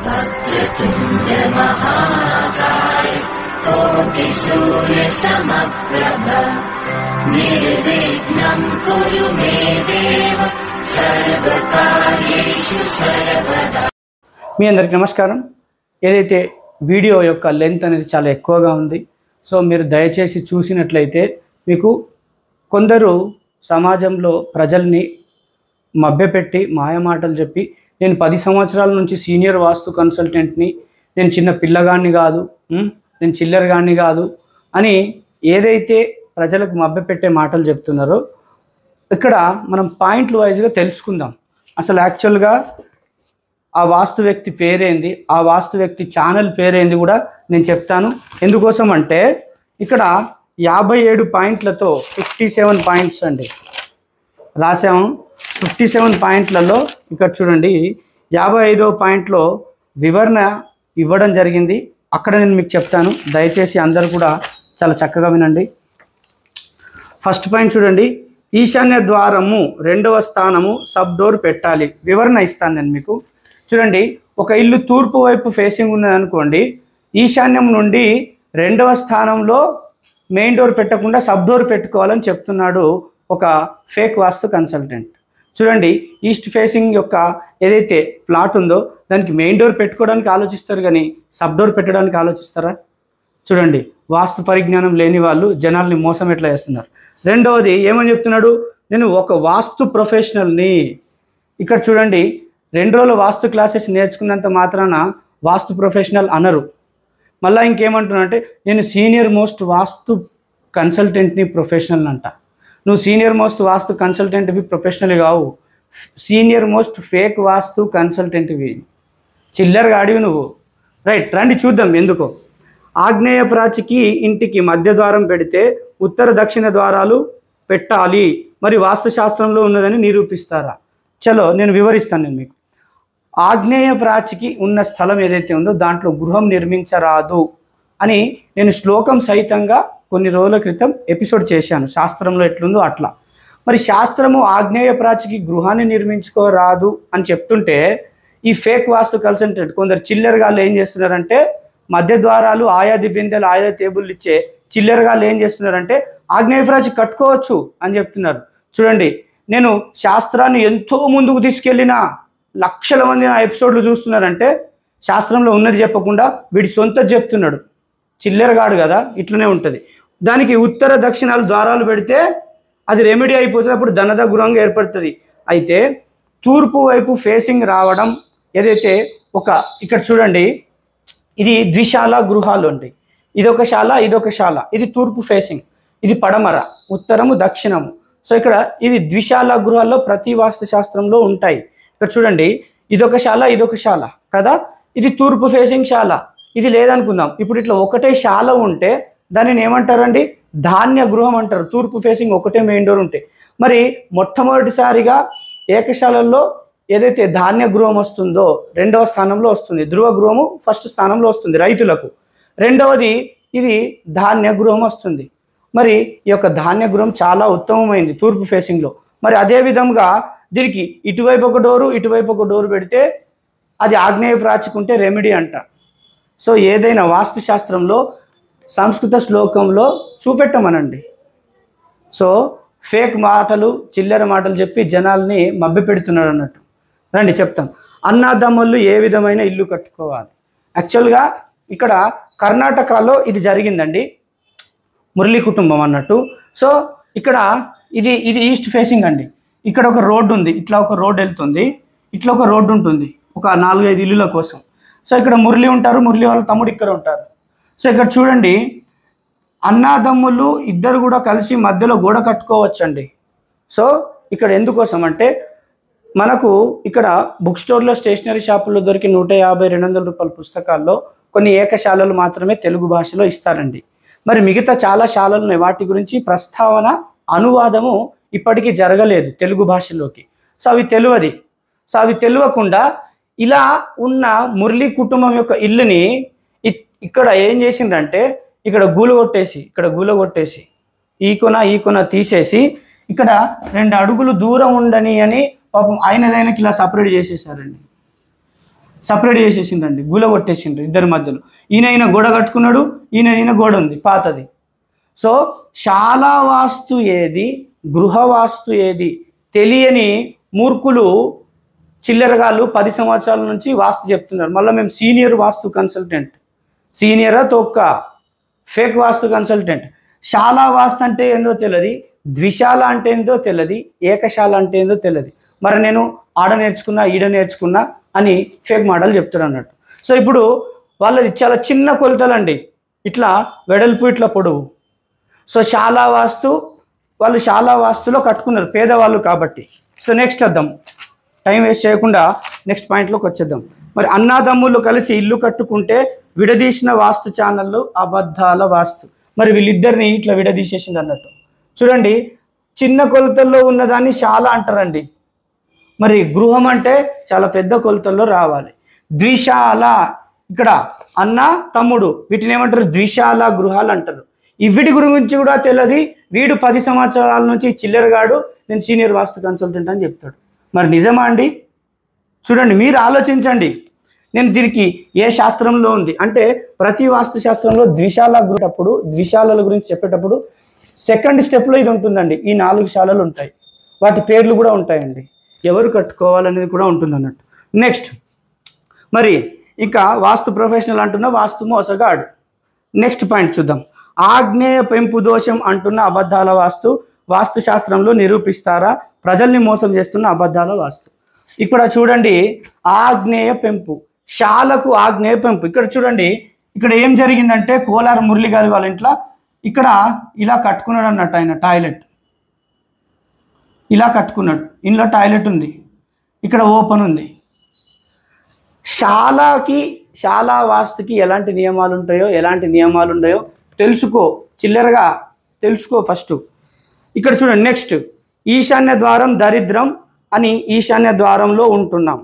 वक्रतुण्ड महाकाय कोटि सूर्य समप्रभ निर्विघ्नं कुरु मे देव सर्वकार्येषु सर्वदा। మీ అందరికీ నమస్కారం. ఏదైతే వీడియో యొక్క లెంత్ అనేది చాలా ఎక్కువగా ఉంది, సో మీరు దయచేసి చూసినట్లయితే మీకు కొందరు సమాజంలో ప్రజల్ని మభ్యపెట్టి మాయమాటలు చెప్పి నేను 10 సంవత్సరాల నుంచి సీనియర్ వాస్తు కన్సల్టెంట్ని, నేను చిన్న పిల్లగాన్ని కాదు, నేను చిల్లరగాన్ని కాదు అని ఏదైతే ప్రజలకు మభ్యపెట్టే మాటలు చెప్తున్నారో ఇక్కడ మనం పాయింట్లు వైజ్గా తెలుసుకుందాం. అసలు యాక్చువల్గా ఆ వాస్తు వ్యక్తి పేరేంది, ఆ వాస్తు వ్యక్తి ఛానల్ పేరేంది కూడా నేను చెప్తాను. ఎందుకోసం అంటే ఇక్కడ 57 పాయింట్లతో 57 పాయింట్స్ అండి రాసాము. 57 పాయింట్లలో ఇక్కడ చూడండి 55వ పాయింట్లో వివరణ ఇవ్వడం జరిగింది. అక్కడ నేను మీకు చెప్తాను, దయచేసి అందరూ కూడా చాలా చక్కగా వినండి. ఫస్ట్ పాయింట్ చూడండి, ఈశాన్య ద్వారము 2వ స్థానము సబ్ డోర్ పెట్టాలి. వివరణ ఇస్తాను నేను మీకు. చూడండి, ఒక ఇల్లు తూర్పు వైపు ఫేసింగ్ ఉన్నది అనుకోండి, ఈశాన్యం నుండి 2వ స్థానంలో మెయిన్ డోర్ పెట్టకుండా సబ్ డోర్ పెట్టుకోవాలని చెప్తున్నాడు ఒక ఫేక్ వాస్తు కన్సల్టెంట్. చూడండి, ఈస్ట్ ఫేసింగ్ యొక్క ఏదైతే ప్లాట్ ఉందో దానికి మెయిన్ డోర్ పెట్టుకోవడానికి ఆలోచిస్తారు కానీ సబ్ డోర్ పెట్టడానికి ఆలోచిస్తారా? చూడండి, వాస్తు పరిజ్ఞానం లేని వాళ్ళు జనాల్ని మోసం ఎట్లా చేస్తున్నారు. రెండవది ఏమని చెప్తున్నాడు, నేను ఒక వాస్తు ప్రొఫెషనల్ని. ఇక్కడ చూడండి, 2 రోజుల వాస్తు క్లాసెస్ నేర్చుకున్నంత మాత్రాన వాస్తు ప్రొఫెషనల్ అనరు. మళ్ళీ ఇంకేమంటున్నా అంటే నేను సీనియర్ మోస్ట్ వాస్తు కన్సల్టెంట్ని, ప్రొఫెషనల్ అంట. నువ్వు సీనియర్ మోస్ట్ వాస్తు కన్సల్టెంట్వి, ప్రొఫెషనల్ కావు, సీనియర్ మోస్ట్ ఫేక్ వాస్తు కన్సల్టెంట్వి, చిల్లరగా అడివి నువ్వు. రైట్, రండి చూద్దాం ఎందుకో. ఆగ్నేయ ప్రాచికి ఇంటికి మధ్య ద్వారం పెడితే ఉత్తర దక్షిణ ద్వారాలు పెట్టాలి, మరి వాస్తుశాస్త్రంలో ఉన్నదని నిరూపిస్తారా? చలో నేను వివరిస్తాను నేను మీకు. ఆగ్నేయ ప్రాచికి ఉన్న స్థలం ఏదైతే ఉందో దాంట్లో గృహం నిర్మించరాదు అని నేను శ్లోకం సహితంగా కొన్ని రోజుల క్రితం ఎపిసోడ్ చేశాను. శాస్త్రంలో ఎట్లుందో అట్లా. మరి శాస్త్రము ఆగ్నేయ ప్రాచికి గృహాన్ని నిర్మించుకోరాదు అని చెప్తుంటే ఈ ఫేక్ వాస్తు కన్సల్టెంట్ కొందరు చిల్లరగాళ్ళు ఏం చేస్తున్నారంటే మధ్య ద్వారాలు ఆయా దిబ్బిందెలు ఆయా టేబుల్ ఇచ్చే చిల్లరగాళ్ళు ఏం చేస్తున్నారంటే ఆగ్నేయ ప్రాచి కట్టుకోవచ్చు అని చెప్తున్నారు. చూడండి, నేను శాస్త్రాన్ని ఎంతో ముందుకు తీసుకెళ్ళిన లక్షల మంది నా ఎపిసోడ్లు చూస్తున్నారంటే శాస్త్రంలో ఉన్నది చెప్పకుండా వీడి సొంత చెప్తున్నాడు. చిల్లరగాడు కదా, ఇట్లనే ఉంటుంది. దానికి ఉత్తర దక్షిణాలు ద్వారాలు పెడితే అది రెమెడీ అయిపోతుంది, అప్పుడు ధనద గృహంగా ఏర్పడుతుంది. అయితే తూర్పు వైపు ఫేసింగ్ రావడం ఏదైతే ఇక్కడ చూడండి, ఇది ద్విశాల గృహాలు అండి. ఇదొక శాల, ఇదొక శాల. ఇది తూర్పు ఫేసింగ్, ఇది పడమర, ఉత్తరము, దక్షిణము. సో ఇక్కడ ఇవి ద్విశాల గృహాల్లో ప్రతి వాస్తు శాస్త్రంలో ఉంటాయి. ఇక్కడ చూడండి, ఇదొక శాల, ఇదొక శాల కదా, ఇది తూర్పు ఫేసింగ్ శాల, ఇది లేదనుకుందాం. ఇప్పుడు ఇట్లా ఒకటే శాల ఉంటే దానిని ఏమంటారండి? ధాన్య గృహం అంటారు. తూర్పు ఫేసింగ్ ఒకటే మెయిన్ డోర్ ఉంటే. మరి మొట్టమొదటిసారిగా ఏకశాలల్లో ఏదైతే ధాన్య గృహం వస్తుందో 2వ స్థానంలో వస్తుంది, ధ్రువ గృహము 1st స్థానంలో వస్తుంది రైతులకు. రెండవది ఇది ధాన్య గృహం వస్తుంది. మరి ఈ యొక్క ధాన్య గృహం చాలా ఉత్తమమైంది తూర్పు ఫేసింగ్లో. మరి అదే విధంగా దీనికి ఇటువైపు ఒక డోరు, ఇటువైపు ఒక డోరు పెడితే అది ఆగ్నేయ ప్రాచికుంటే రెమెడీ అంట. సో ఏదైనా వాస్తు శాస్త్రంలో సంస్కృత శ్లోకంలో చూపెట్టమనండి. సో ఫేక్ మాటలు, చిల్లర మాటలు చెప్పి జనాల్ని మభ్యపెడుతున్నాడు అన్నట్టు. రండి చెప్తాం. అన్నదమ్ముళ్ళు ఏ విధమైన ఇల్లు కట్టుకోవాలి. యాక్చువల్గా ఇక్కడ కర్ణాటకలో ఇది జరిగిందండి, మురళీ కుటుంబం అన్నట్టు. సో ఇక్కడ ఇది ఈస్ట్ ఫేసింగ్ అండి. ఇక్కడ ఒక రోడ్డు ఉంది, ఇట్లా ఒక రోడ్డు వెళ్తుంది, ఇట్లా ఒక రోడ్డు ఉంటుంది ఒక 4-5 ఇల్లుల కోసం. సో ఇక్కడ మురళి ఉంటారు, మురళి వాళ్ళ తమ్ముడు ఇక్కడ ఉంటారు. సో ఇక్కడ చూడండి, అన్నదమ్ములు ఇద్దరు కూడా కలిసి మధ్యలో గోడ కట్టుకోవచ్చండి. సో ఇక్కడ ఎందుకోసం అంటే మనకు ఇక్కడ బుక్ స్టోర్లో, స్టేషనరీ షాపుల్లో దొరికి 150-200 రూపాయల పుస్తకాల్లో కొన్ని ఏకశాలలు మాత్రమే తెలుగు భాషలో ఇస్తారండి. మరి మిగతా చాలా శాలలు ఉన్నాయి, వాటి గురించి ప్రస్తావన, అనువాదము ఇప్పటికీ జరగలేదు తెలుగు భాషలోకి. సో అవి తెలియదు. సో అవి తెలియకుండా ఇలా ఉన్న మురళీ కుటుంబం యొక్క ఇల్లుని ఇక్కడ ఏం చేసిందంటే ఇక్కడ గూలు కొట్టేసి ఈ కొన తీసేసి ఇక్కడ 2 అడుగులు దూరం ఉండని అని పాపం ఆయనదైనకి ఇలా సపరేట్ చేసేసారండి. సపరేట్ చేసేసిండండి, గుల కొట్టేసిండ్రు ఇద్దరి మధ్యలో. ఈయన గోడ కట్టుకున్నాడు, ఈయన గోడ ఉంది పాతది. సో శాలా వాస్తు ఏది, గృహవాస్తు ఏది తెలియని మూర్ఖులు చిల్లరగాళ్ళు 10 సంవత్సరాల నుంచి వాస్తు చెప్తున్నారు. మళ్ళీ మేము సీనియర్ వాస్తు కన్సల్టెంట్, సీనియరా తొక్క ఫేక్ వాస్తు కన్సల్టెంట్. శాలా వాస్తు అంటే ఏందో తెలియదు, ద్విశాల అంటే ఏందో తెలియదు, ఏకశాల అంటే ఏందో తెలియదు. మరి నేను ఆడ నేర్చుకున్నా ఈడ నేర్చుకున్నా అని ఫేక్ మోడల్ చెప్తారు అన్నట్టు. సో ఇప్పుడు వాళ్ళది చాలా చిన్న కొలతలండి, ఇట్లా వెడల్పు ఇట్లా పొడవు. సో శాలా వాస్తు వాళ్ళు శాలా వాస్తులో కట్టుకున్నారు పేదవాళ్ళు కాబట్టి. సో నెక్స్ట్ వద్దాం, టైం వేస్ట్ చేయకుండా నెక్స్ట్ పాయింట్లోకి వచ్చేద్దాం. మరి అన్నాదమ్ములు కలిసి ఇల్లు కట్టుకుంటే విడదీసిన వాస్తు ఛానళ్ళు అబద్ధాల వాస్తు. మరి వీళ్ళిద్దరిని ఇట్లా విడదీసేసింది అన్నట్టు. చూడండి, చిన్న కొలతల్లో ఉన్నదాన్ని శాల అంటారండి. మరి గృహం అంటే చాలా పెద్ద కొలతల్లో రావాలి. ద్విశాల, ఇక్కడ అన్న తమ్ముడు వీటిని ఏమంటారు, ద్విశాల గృహాలు అంటారు. వీటి గురించి కూడా తెలియదు. వీడు 10 సంవత్సరాల నుంచి చిల్లరగాడు, నేను సీనియర్ వాస్తు కన్సల్టెంట్ అని చెప్తాడు. మరి నిజమా అండి? చూడండి, మీరు ఆలోచించండి. నేను దీనికి ఏ శాస్త్రంలో ఉంది అంటే, ప్రతి వాస్తు శాస్త్రంలో ద్విశాల గురించి ద్విశాలల గురించి చెప్పేటప్పుడు సెకండ్ స్టెప్లో ఇది ఉంటుందండి. ఈ 4 శాలలు ఉంటాయి, వాటి పేర్లు కూడా ఉంటాయండి, ఎవరు కట్టుకోవాలనేది కూడా ఉంటుంది అన్నట్టు. నెక్స్ట్ మరి ఇంకా వాస్తు ప్రొఫెషనల్ అంటున్న వాస్తు మోసగాడు. నెక్స్ట్ పాయింట్ చూద్దాం. ఆగ్నేయ పెంపు దోషం అంటున్న అబద్ధాల వాస్తు, వాస్తు శాస్త్రంలో నిరూపిస్తారా? ప్రజల్ని మోసం చేస్తున్న అబద్ధాల వాస్తు. ఇక్కడ చూడండి, ఆగ్నేయ పెంపు, శాలకు ఆగ్నేయ పెంపు. ఇక్కడ చూడండి, ఇక్కడ ఏం జరిగిందంటే కోలార్ మురళి గారి వాళ్ళ ఇంట్లో ఇక్కడ ఇలా కట్టుకున్నాడు అన్నట్టు. ఆయన టాయిలెట్ ఇలా కట్టుకున్నాడు, ఇంట్లో టాయిలెట్ ఉంది, ఇక్కడ ఓపెన్ ఉంది. శాలా వాస్తుకి ఎలాంటి నియమాలు ఉంటాయో ఎలాంటి నియమాలు ఉన్నాయో తెలుసుకో, చిల్లరగా తెలుసుకో ఫస్ట్. ఇక్కడ చూడండి, నెక్స్ట్ ఈశాన్య ద్వారం దరిద్రం అని ఈశాన్య ద్వారంలో ఉంటున్నాం.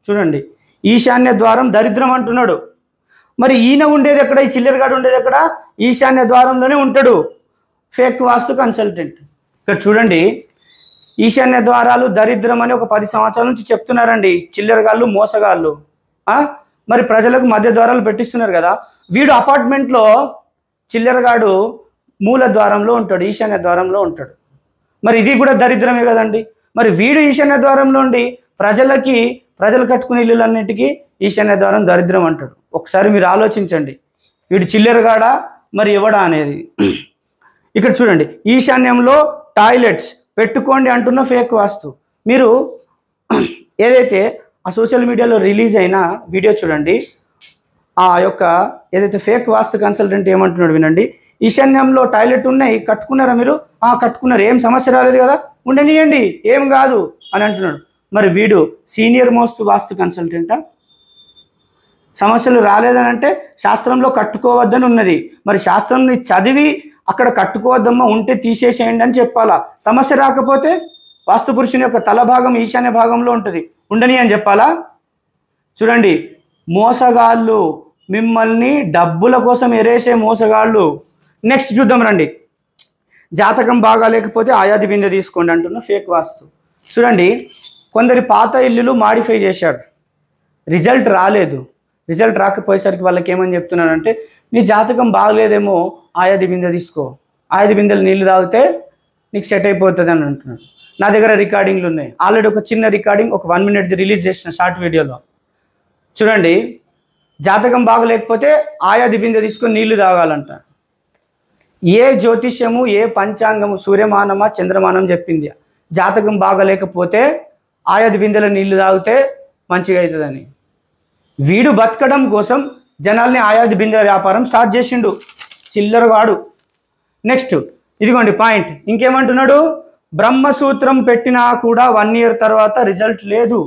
చూడండి, ఈశాన్య ద్వారం దరిద్రం అంటున్నాడు. మరి ఈయన ఉండేది ఎక్కడ, ఈ చిల్లరగాడు ఉండేది ఎక్కడ? ఈశాన్య ద్వారంలోనే ఉంటాడు, ఫేక్ వాస్తు కన్సల్టెంట్. ఇక్కడ చూడండి, ఈశాన్య ద్వారాలు దరిద్రం అని ఒక 10 సంవత్సరాల నుంచి చెప్తున్నారండి చిల్లరగాళ్ళు, మోసగాళ్ళు. మరి ప్రజలకు మధ్య ద్వారాలు పెట్టిస్తున్నారు కదా. వీడు అపార్ట్మెంట్లో చిల్లరగాడు మూల ద్వారంలో ఉంటాడు, ఈశాన్య ద్వారంలో ఉంటాడు. మరి ఇది కూడా దరిద్రమే కదండి. మరి వీడు ఈశాన్య ద్వారంలో ఉండి ప్రజలు కట్టుకునే ఇల్లులన్నిటికీ ఈశాన్య ద్వారం దరిద్రం అంటాడు. ఒకసారి మీరు ఆలోచించండి, వీడు చిల్లరగాడా మరి ఎవడా అనేది. ఇక్కడ చూడండి, ఈశాన్యంలో టాయిలెట్స్ పెట్టుకోండి అంటున్న ఫేక్ వాస్తు. మీరు ఏదైతే ఆ సోషల్ మీడియాలో రిలీజ్ అయిన వీడియో చూడండి, ఆ యొక్క ఏదైతే ఫేక్ వాస్తు కన్సల్టెంట్ ఏమంటున్నాడు వినండి. ఈశాన్యంలో టాయిలెట్ ఉన్నాయి, కట్టుకున్నారా మీరు? కట్టుకున్నారు, ఏం సమస్య రాలేదు కదా, ఉండనియండి, ఏం కాదు అని అంటున్నాడు. మరి వీడు సీనియర్ మోస్ట్ వాస్తు కన్సల్టెంటా? సమస్యలు రాలేదని అంటే శాస్త్రంలో కట్టుకోవద్దని ఉన్నది. మరి శాస్త్రంని చదివి అక్కడ కట్టుకోవద్దమ్మా, ఉంటే తీసేసేయండి అని చెప్పాలా. సమస్య రాకపోతే వాస్తు పురుషుని యొక్క తల భాగం ఈశాన్య భాగంలో ఉంటుంది, ఉండని అని చెప్పాలా. చూడండి, మోసగాళ్ళు, మిమ్మల్ని డబ్బుల కోసం ఎరేసే మోసగాళ్ళు. నెక్స్ట్ చూద్దాం రండి. జాతకం బాగా లేకపోతే ఆయాది బిందె తీసుకోండి అంటున్న ఫేక్ వాస్తు. చూడండి, కొందరి పాత ఇల్లులు మాడిఫై చేశాడు, రిజల్ట్ రాలేదు. రిజల్ట్ రాకపోయేసరికి వాళ్ళకి ఏమని చెప్తున్నానంటే, నీ జాతకం బాగలేదేమో ఆయాది బిందె తీసుకో, ఆయాది బిందెలు నీళ్ళు తాగితే నీకు సెట్ అయిపోతుంది అని అంటున్నాడు. నా దగ్గర రికార్డింగ్లు ఉన్నాయి, ఆల్రెడీ ఒక చిన్న రికార్డింగ్ ఒక 1 minute రిలీజ్ చేసిన షార్ట్ వీడియోలో. చూడండి, జాతకం బాగలేకపోతే ఆయాది బిందె తీసుకొని నీళ్లు తాగాలంట. ఏ జ్యోతిష్యము, ఏ పంచాంగము, సూర్యమానమా చంద్రమానం చెప్పింది జాతకం బాగలేకపోతే ఆయాది బిందెల నీళ్లు తాగితే మంచిగా అవుతుందని. వీడు బతకడం కోసం జనాల్ని ఆయాది బిందెల వ్యాపారం స్టార్ట్ చేసిండు, చిల్లరవాడు. నెక్స్ట్ ఇదిగోండి పాయింట్, ఇంకేమంటున్నాడు, బ్రహ్మసూత్రం పెట్టినా కూడా 1 year తర్వాత రిజల్ట్ లేదు.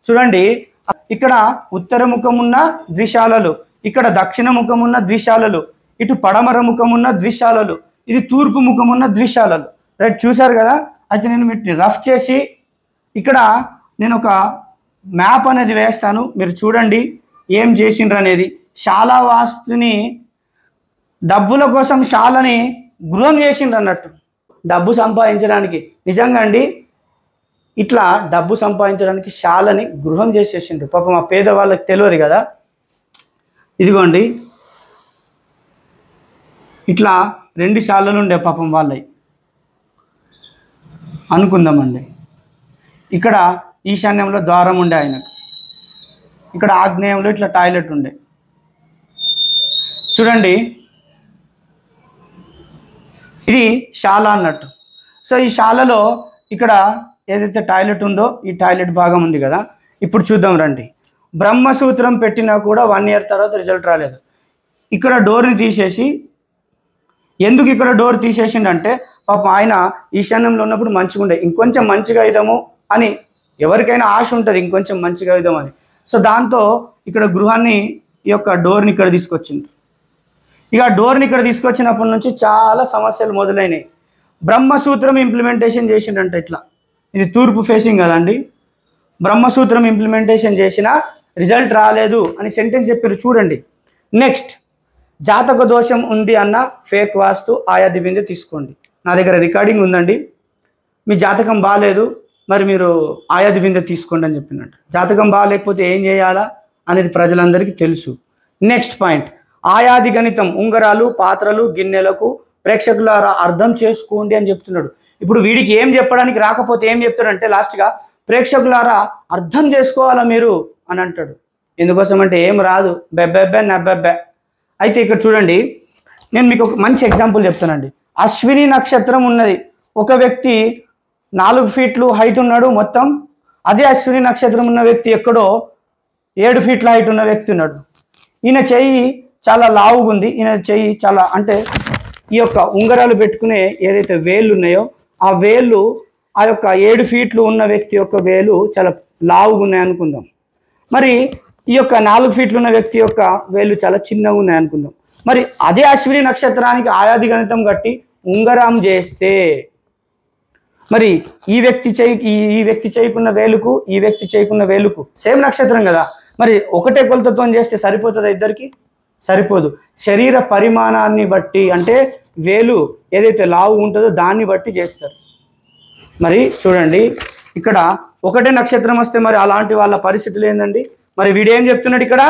చూడండి, ఇక్కడ ఉత్తర ముఖం ఉన్న ద్విశాలలు, ఇక్కడ దక్షిణ ముఖం ఉన్న ద్విశాలలు, ఇటు పడమర ముఖం ఉన్న ద్విశాలలు, ఇది తూర్పు ముఖం ఉన్న ద్విశాలలు. రైట్, చూశారు కదా. అయితే నేను వీటిని రఫ్ చేసి ఇక్కడ నేను ఒక మ్యాప్ అనేది వేస్తాను, మీరు చూడండి ఏం చేసిండ్రు అనేది. శాలా వాస్తుని డబ్బుల కోసం శాలని గృహం చేసిండ్రు అన్నట్టు, డబ్బు సంపాదించడానికి. నిజంగా అండి, ఇట్లా డబ్బు సంపాదించడానికి శాలని గృహం చేసేసిండ్రు. పాపం ఆ పేదవాళ్ళకి తెలియదు కదా. ఇదిగోండి ఇట్లా 2 శాలలు ఉండే పాపం వాళ్ళవి అనుకుందామండి. ఇక్కడ ఈశాన్యంలో ద్వారం ఉండే ఆయనకు, ఇక్కడ ఆగ్నేయంలో ఇట్లా టాయిలెట్ ఉండే. చూడండి ఇది శాల అన్నట్టు. సో ఈ శాలలో ఇక్కడ ఏదైతే టాయిలెట్ ఉందో ఈ టాయిలెట్ భాగం ఉంది కదా. ఇప్పుడు చూద్దాం రండి. బ్రహ్మసూత్రం పెట్టినా కూడా 1 ఇయర్ తర్వాత రిజల్ట్ రాలేదు. ఇక్కడ డోర్ని తీసేసి, ఎందుకు ఇక్కడ డోర్ తీసేసిండంటే పాపం ఆయన ఈశాన్యంలో ఉన్నప్పుడు మంచిగా ఉండే, ఇంకొంచెం మంచిగా అవుదాము అని ఎవరికైనా ఆశ ఉంటుంది, ఇంకొంచెం మంచిగా అవుదామని. సో దాంతో ఇక్కడ గృహాన్ని ఈ యొక్క డోర్ని ఇక్కడ తీసుకొచ్చింది. ఇక డోర్ని ఇక్కడ తీసుకొచ్చినప్పటి నుంచి చాలా సమస్యలు మొదలైనవి. బ్రహ్మసూత్రం ఇంప్లిమెంటేషన్ చేసిండంట. ఇట్లా ఇది తూర్పు ఫేసింగ్ కదండి. బ్రహ్మసూత్రం ఇంప్లిమెంటేషన్ చేసినా రిజల్ట్ రాలేదు అని సెంటెన్స్ చెప్పారు. చూడండి నెక్స్ట్, జాతక దోషం ఉంది అన్న ఫేక్ వాస్తు ఆయాది బిందె తీసుకోండి. నా దగ్గర రికార్డింగ్ ఉందండి. మీ జాతకం బాగాలేదు, మరి మీరు ఆయాది బిందె తీసుకోండి అని చెప్పినట్టు. జాతకం బాగాలేకపోతే ఏం చేయాలా అనేది ప్రజలందరికీ తెలుసు. నెక్స్ట్ పాయింట్, ఆయాది గణితం ఉంగరాలు పాత్రలు గిన్నెలకు ప్రేక్షకులారా అర్థం చేసుకోండి అని చెప్తున్నాడు. ఇప్పుడు వీడికి ఏం చెప్పడానికి రాకపోతే ఏం చెప్తాడంటే లాస్ట్గా ప్రేక్షకులారా అర్థం చేసుకోవాలా మీరు అని అంటాడు. ఎందుకోసం అంటే ఏం రాదు, బెబ్బెబ్బే నబ్బెబ్బే. అయితే ఇక్కడ చూడండి, నేను మీకు ఒక మంచి ఎగ్జాంపుల్ చెప్తానండి. అశ్విని నక్షత్రం ఉన్నది, ఒక వ్యక్తి 4 ఫీట్లు హైట్ ఉన్నాడు మొత్తం. అదే అశ్విని నక్షత్రం ఉన్న వ్యక్తి ఎక్కడో 7 ఫీట్ల హైట్ ఉన్న వ్యక్తి ఉన్నాడు. ఈయన చెయ్యి చాలా లావుగా ఉంది, ఈయన చెయ్యి చాలా, అంటే ఈ యొక్క ఉంగరాలు పెట్టుకునే ఏదైతే వేళ్ళు ఉన్నాయో ఆ వేళ్ళు ఆ యొక్క 7 ఫీట్లు ఉన్న వ్యక్తి యొక్క వేలు చాలా లావుగా ఉన్నాయి అనుకుందాం. మరి ఈ యొక్క 4 ఫీట్లు ఉన్న వ్యక్తి యొక్క వేలు చాలా చిన్నగా ఉన్నాయి అనుకుందాం. మరి అదే అశ్విని నక్షత్రానికి ఆయాది గణితం కట్టి ఉంగరం చేస్తే మరి ఈ వ్యక్తి చేయకున్న వేలుకు ఈ వ్యక్తి చేయకున్న వేలుకు సేమ్ నక్షత్రం కదా, మరి ఒకటే కొలతతో చేస్తే సరిపోతుందా? ఇద్దరికి సరిపోదు. శరీర పరిమాణాన్ని బట్టి, అంటే వేలు ఏదైతే లావు ఉంటుందో దాన్ని బట్టి చేస్తారు. మరి చూడండి ఇక్కడ ఒకటే నక్షత్రం వస్తే మరి అలాంటి వాళ్ళ పరిస్థితులు ఏందండి? మరి వీడేం చెప్తున్నాడు ఇక్కడ?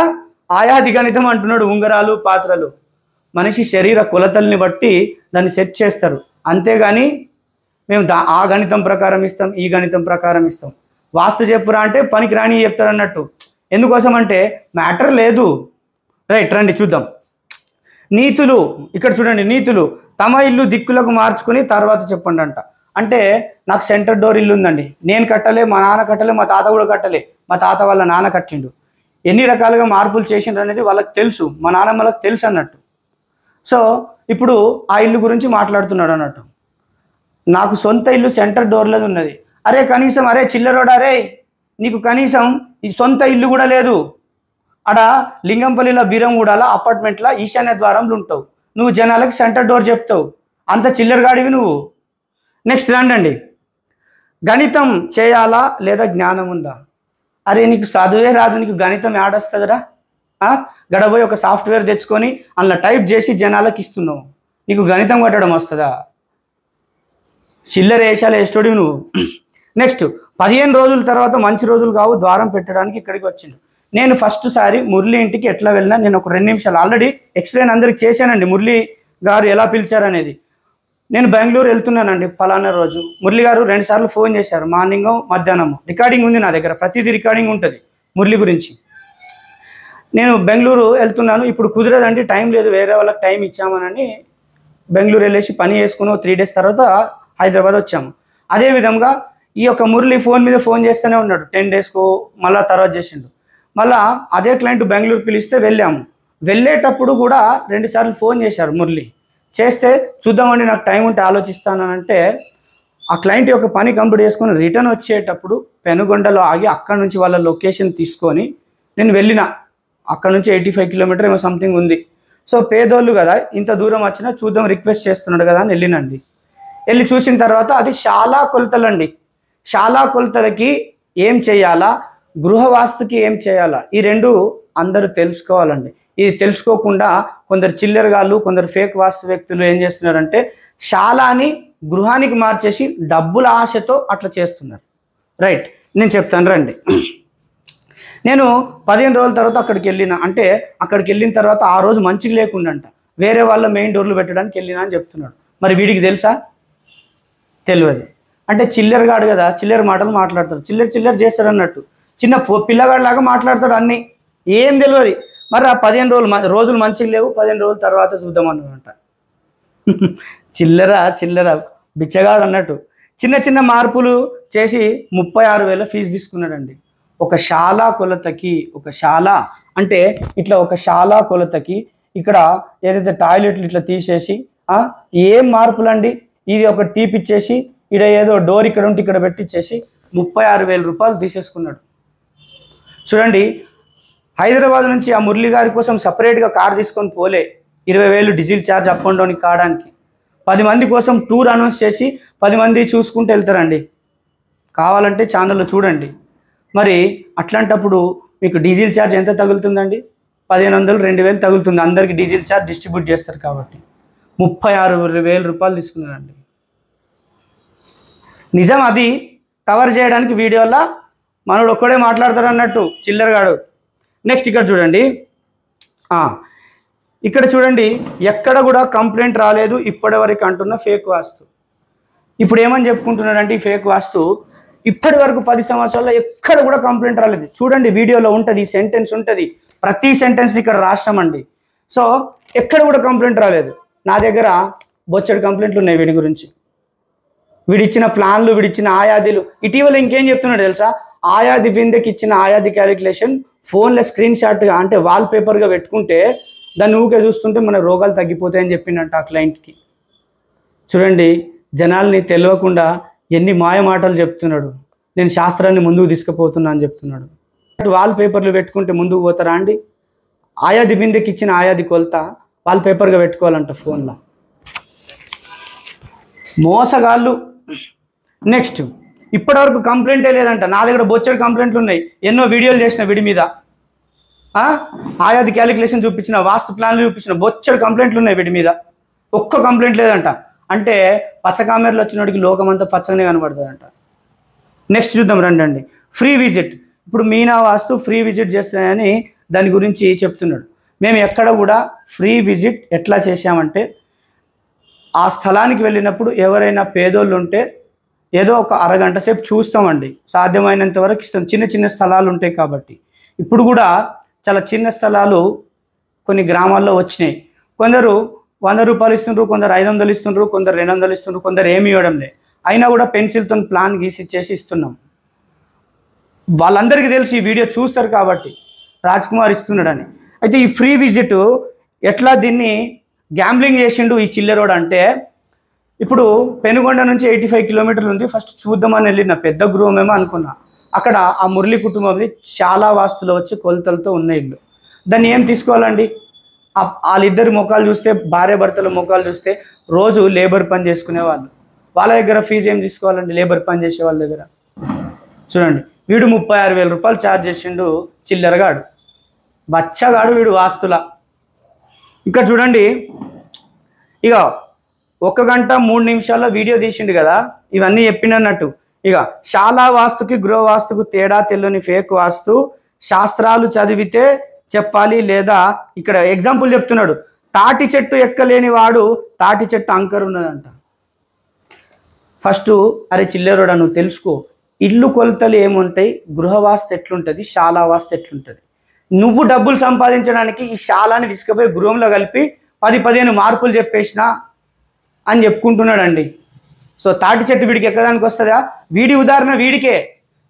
ఆయాది గణితం అంటున్నాడు. ఉంగరాలు పాత్రలు మనిషి శరీర కొలతల్ని బట్టి దాన్ని సెట్ చేస్తారు. అంతేగాని మేము ఆ గణితం ప్రకారం ఇస్తాం, ఈ గణితం ప్రకారం ఇస్తాం. వాస్తు చెప్పురా అంటే పనికి రాని చెప్తారు అన్నట్టు. ఎందుకోసం అంటే మ్యాటర్ లేదు. రైట్, రండి చూద్దాం. నీతులు ఇక్కడ చూడండి. నీతులు తమ ఇల్లు దిక్కులకు మార్చుకుని తర్వాత చెప్పండి అంట. అంటే నాకు సెంటర్ డోర్ ఇల్లు ఉందండి, నేను కట్టలే, మా నాన్న కట్టలే, మా తాత కూడా కట్టలే, మా తాత వాళ్ళ నాన్న కట్టిండు. ఎన్ని రకాలుగా మార్పులు చేసిండ్రు అనేది వాళ్ళకి తెలుసు, మా నాన్నమ్మలకు తెలుసు అన్నట్టు. సో ఇప్పుడు ఆ ఇల్లు గురించి మాట్లాడుతున్నాడు అన్నట్టు. నాకు సొంత ఇల్లు సెంటర్ డోర్లేదు ఉన్నది. అరే కనీసం, అరే చిల్లరోడా, అరే నీకు కనీసం ఈ సొంత ఇల్లు కూడా లేదు. అక్కడ లింగంపల్లిలో బీరంగూడలో అపార్ట్మెంట్లో ఈశాన్య ద్వారంలో ఉంటావు, నువ్వు జనాలకి సెంటర్ డోర్ చెప్తావు. అంత చిల్లరగాడివి నువ్వు. నెక్స్ట్ రండి. గణితం చేయాలా లేదా జ్ఞానం ఉందా? అరే నీకు చదువే రాదు, నీకు గణితం యాడొస్తుందిరా? గడబోయి ఒక సాఫ్ట్వేర్ తెచ్చుకొని అందులో టైప్ చేసి జనాలకు ఇస్తున్నావు, నీకు గణితం కట్టడం వస్తుందా? చిల్లర వేషాలు వేస్తాడు నువ్వు. నెక్స్ట్ 15 రోజుల తర్వాత మంచి రోజులు కావు ద్వారం పెట్టడానికి ఇక్కడికి వచ్చిండు. నేను ఫస్ట్ సారి మురళి ఇంటికి ఎట్లా వెళ్ళినా నేను ఒక 2 నిమిషాలు ఆల్రెడీ ఎక్స్ప్లెయిన్ అందరికి చేశానండి. మురళి గారు ఎలా పిలిచారనేది. నేను బెంగళూరు వెళ్తున్నానండి ఫలానా రోజు. మురళి గారు 2 సార్లు ఫోన్ చేశారు, మార్నింగ్ మధ్యాహ్నం. రికార్డింగ్ ఉంది నా దగ్గర, ప్రతిదీ రికార్డింగ్ ఉంటుంది మురళి గురించి. నేను బెంగళూరు వెళ్తున్నాను, ఇప్పుడు కుదరదండి, టైం లేదు, వేరే వాళ్ళకి టైం ఇచ్చామని బెంగళూరు వెళ్ళేసి పని చేసుకుని 3 డేస్ తర్వాత హైదరాబాద్ వచ్చాము. అదేవిధంగా ఈ యొక్క మురళి ఫోన్ మీద ఫోన్ చేస్తూనే ఉన్నాడు. 10 డేస్కు మళ్ళీ తర్వాత చేసిండు. మళ్ళీ అదే క్లయింట్ బెంగళూరు పిలిస్తే వెళ్ళాము. వెళ్ళేటప్పుడు కూడా 2 సార్లు ఫోన్ చేశారు మురళి. చేస్తే చూద్దామండి నాకు టైం ఉంటే ఆలోచిస్తానంటే ఆ క్లయింట్ యొక్క పని కంప్లీట్ చేసుకొని రిటర్న్ వచ్చేటప్పుడు పెనుగొండలో ఆగి అక్కడ నుంచి వాళ్ళ లొకేషన్ తీసుకొని నేను వెళ్ళిన. అక్కడ నుంచి 85 కిలోమీటర్ ఏమో సంథింగ్ ఉంది. సో పేదోళ్ళు కదా, ఇంత దూరం వచ్చినా చూద్దాం రిక్వెస్ట్ చేస్తున్నాడు కదా అని వెళ్ళినండి. వెళ్ళి చూసిన తర్వాత అది శాలా కొలతలండి. శాలా కొలతలకి ఏం చేయాలా, గృహవాస్తుకి ఏం చేయాలా, ఈ 2 అందరూ తెలుసుకోవాలండి. ఇది తెలుసుకోకుండా కొందరు చిల్లరగాళ్ళు, కొందరు ఫేక్ వాస్తు వ్యక్తులు ఏం చేస్తున్నారంటే శాలాని గృహానికి మార్చేసి డబ్బుల ఆశతో అట్లా చేస్తున్నారు. రైట్, నేను చెప్తాను రండి. నేను 15 రోజుల తర్వాత అక్కడికి వెళ్ళిన, అంటే అక్కడికి వెళ్ళిన తర్వాత ఆ రోజు మంచిగా లేకుండంట, వేరే వాళ్ళ మెయిన్ డోర్లు పెట్టడానికి వెళ్ళినా అని చెప్తున్నాడు. మరి వీడికి తెలుసా? తెలియదు. అంటే చిల్లర గాడు కదా, చిల్లర మాటలు మాట్లాడతాడు, చిల్లర చేస్తాడు అన్నట్టు, చిన్న పిల్లగాడిలాగా మాట్లాడతాడు, అన్నీ ఏం తెలియదు. మరి ఆ 15 రోజులు మంచిగా లేవు, 15 రోజుల తర్వాత చూద్దామన్నమాట. చిల్లర బిచ్చగాడు అన్నట్టు చిన్న మార్పులు చేసి 36,000 ఫీజు తీసుకున్నాడండి. ఒక శాలా కొలతకి, ఒక శాల అంటే ఇట్లా ఒక శాలా కొలతకి ఇక్కడ ఏదైతే టాయిలెట్లు ఇట్లా తీసేసి ఏం మార్పులు అండి, ఇది ఒక టీప్ ఇచ్చేసి ఇక్కడ ఏదో డోర్ ఇక్కడ ఉంటే ఇక్కడ పెట్టించేసి 36,000 రూపాయలు తీసేసుకున్నాడు. చూడండి, హైదరాబాద్ నుంచి ఆ మురళి గారి కోసం సపరేట్గా కార్ తీసుకొని పోలే, 20,000 diesel charge up and down కావడానికి. 10 మంది కోసం టూర్ అనౌన్స్ చేసి 10 మంది చూసుకుంటూ వెళ్తారండి, కావాలంటే ఛానల్లో చూడండి. మరి అట్లాంటప్పుడు మీకు డీజిల్ ఛార్జ్ ఎంత తగులుతుందండి? 1,500 2,000 తగులుతుంది, అందరికీ డీజిల్ ఛార్జ్ డిస్ట్రిబ్యూట్ చేస్తారు కాబట్టి. 36,000 రూపాయలు తీసుకున్నారండి. నిజం, అది కవర్ చేయడానికి వీడియోలో మనోడు ఒక్కడే మాట్లాడతారు అన్నట్టు చిల్లరగాడు. నెక్స్ట్ ఇక్కడ చూడండి, ఇక్కడ చూడండి, ఎక్కడ కూడా కంప్లైంట్ రాలేదు ఇప్పటివరకు అంటున్న ఫేక్ వాస్తు. ఇప్పుడు ఏమని చెప్పుకుంటున్నాడంటే ఈ ఫేక్ వాస్తు ఇప్పటి వరకు 10 సంవత్సరాల్లో ఎక్కడ కూడా కంప్లైంట్ రాలేదు. చూడండి, వీడియోలో ఉంటుంది, సెంటెన్స్ ఉంటుంది, ప్రతి సెంటెన్స్ ఇక్కడ రాష్ట్రమండి. సో ఎక్కడ కూడా కంప్లైంట్ రాలేదు. నా దగ్గర బొచ్చడి కంప్లైంట్లు ఉన్నాయి వీడి గురించి, వీడిచ్చిన ప్లాన్లు, వీడిచ్చిన ఆయాదిలు. ఇటీవల ఇంకేం చెప్తున్నాడు తెలుసా? ఆయాది విందకి ఇచ్చిన ఆయాది క్యాలిక్యులేషన్ ఫోన్లో స్క్రీన్ షాట్గా, అంటే వాల్ పేపర్గా పెట్టుకుంటే దాన్ని ఊకే చూస్తుంటే మన రోగాలు తగ్గిపోతాయని చెప్పిండంట ఆ క్లయింట్కి. చూడండి, జనాల్ని తెలియకుండా ఎన్ని మాయ మాటలు చెప్తున్నాడు. నేను శాస్త్రాన్ని ముందుకు తీసుకుపోతున్నా అని చెప్తున్నాడు. వాల్ పేపర్లు పెట్టుకుంటే ముందుకు పోతారా అండి? ఆయాది విందకి ఇచ్చిన ఆయాది కొలత వాల్ పేపర్గా పెట్టుకోవాలంట ఫోన్లో. మోసగాళ్ళు. నెక్స్ట్, ఇప్పటివరకు కంప్లైంటే లేదంట. నా దగ్గర బొచ్చడి కంప్లైంట్లు ఉన్నాయి, ఎన్నో వీడియోలు చేసిన వీడి మీద, ఆయాది క్యాలిక్యులేషన్ చూపించిన, వాస్తు ప్లాన్లు చూపించిన, బొచ్చడి కంప్లైంట్లు ఉన్నాయి వీడి మీద, ఒక్క కంప్లైంట్ లేదంట. అంటే పచ్చ కామెరలు వచ్చినోడికి లోకమంతా పచ్చగానే కనబడుతుందంట. నెక్స్ట్ చూద్దాం రండి. Free visit. ఇప్పుడు మీనా వాస్తు ఫ్రీ విజిట్ చేస్తాయని దాని గురించి చెప్తున్నాడు. మేము ఎక్కడ కూడా ఫ్రీ విజిట్ ఎట్లా చేసామంటే, ఆ స్థలానికి వెళ్ళినప్పుడు ఎవరైనా పేదోళ్ళు ఉంటే ఏదో ఒక అరగంట సేపు చూస్తామండి, సాధ్యమైనంత వరకు ఇస్తాం. చిన్న స్థలాలు ఉంటాయి కాబట్టి. ఇప్పుడు కూడా చాలా చిన్న స్థలాలు కొన్ని గ్రామాల్లో వచ్చినాయి. కొందరు 100 రూపాయలు ఇస్తుండ్రు, కొందరు 500 ఇస్తుండ్రు, కొందరు 200 ఇస్తుండ్రు, కొందరు ఏమి ఇవ్వడం లేదు. అయినా కూడా పెన్సిల్తో ప్లాన్ గీసి ఇచ్చేసి ఇస్తున్నాం. వాళ్ళందరికీ తెలిసి ఈ వీడియో చూస్తారు కాబట్టి రాజ్ కుమార్ ఇస్తున్నాడని. అయితే ఈ ఫ్రీ విజిట్ ఎట్లా దీన్ని గ్యాంబ్లింగ్ చేసిండు ఈ చిల్లరోడ్ అంటే, ఇప్పుడు పెనుగొండ నుంచి 85 కిలోమీటర్లు ఉంది. ఫస్ట్ చూద్దామని వెళ్ళిన, పెద్ద గృహమేమో అనుకున్నా. అక్కడ ఆ మురళి కుటుంబంది చాలా వాస్తులు వచ్చి కొలతలతో ఉన్న ఇల్లు. దాన్ని ఏం తీసుకోవాలండి? వాళ్ళిద్దరి ముఖాలు చూస్తే, భార్య భర్తల ముఖాలు చూస్తే రోజు లేబర్ పని చేసుకునే వాళ్ళు, వాళ్ళ దగ్గర ఫీజు ఏం తీసుకోవాలండి? లేబర్ పని చేసే వాళ్ళ దగ్గర. చూడండి, వీడు 36,000 రూపాయలు ఛార్జ్ చేసిండు చిల్లరగాడు, బచ్చగాడు వీడు వాస్తుల. ఇంకా చూడండి, ఇక 1 గంట 3 నిమిషాల్లో వీడియో తీసిండు కదా, ఇవన్నీ చెప్పిండన్నట్టు. ఇక శాలా వాస్తుకి గృహ వాస్తుకు తేడా తెలియని ఫేక్ వాస్తు శాస్త్రాలు చదివితే చెప్పాలి, లేదా ఇక్కడ ఎగ్జాంపుల్ చెప్తున్నాడు. తాటి చెట్టు ఎక్కలేని వాడు తాటి చెట్టు అంకర్ ఉన్నదంట. ఫస్ట్ అరే చిల్లరోడా, నువ్వు తెలుసుకో, ఇల్లు కొలతలు ఏముంటాయి, గృహవాస్తు ఎట్లుంటుంది, శాలా వాస్తు ఎట్లుంటుంది. నువ్వు డబ్బులు సంపాదించడానికి ఈ శాలాని తీసుకుపోయి గృహంలో కలిపి 10-15 మార్పులు చెప్పేసినా అని చెప్పుకుంటున్నాడండి. సో తాటి చెట్టు వీడికి ఎక్కడానికి వస్తుందా? వీడి ఉదాహరణ వీడికే.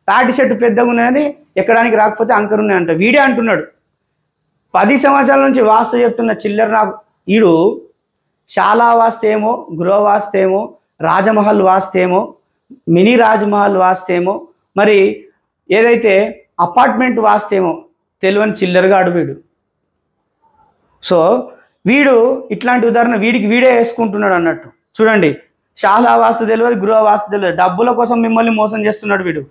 తాటి చెట్టు పెద్దగా ఉన్నాయని ఎక్కడానికి రాకపోతే అంకర్ ఉన్నాయంట. వీడే అంటున్నాడు. 10 సంవత్సరాల నుంచి వాస్తు చెప్తున్న చిల్లర నాకు వీడు శాలా వాస్తు ఏమో, గృహ వాస్తు ఏమో, రాజమహల్ వాస్తు ఏమో, మినీ రాజమహల్ వాస్తు ఏమో, మరి ఏదైతే అపార్ట్మెంట్ వాస్తు ఏమో తెలియని చిల్లరగాడు వీడు. సో వీడు ఇట్లాంటి ఉదాహరణ వీడే వేసుకుంటున్నాడు అన్నట్టు. చూడండి, శాలా వాస్తు తెలియదు, గృహ వాస్తు తెలియదు, డబ్బుల కోసం మిమ్మల్ని మోసం చేస్తున్నాడు వీడు.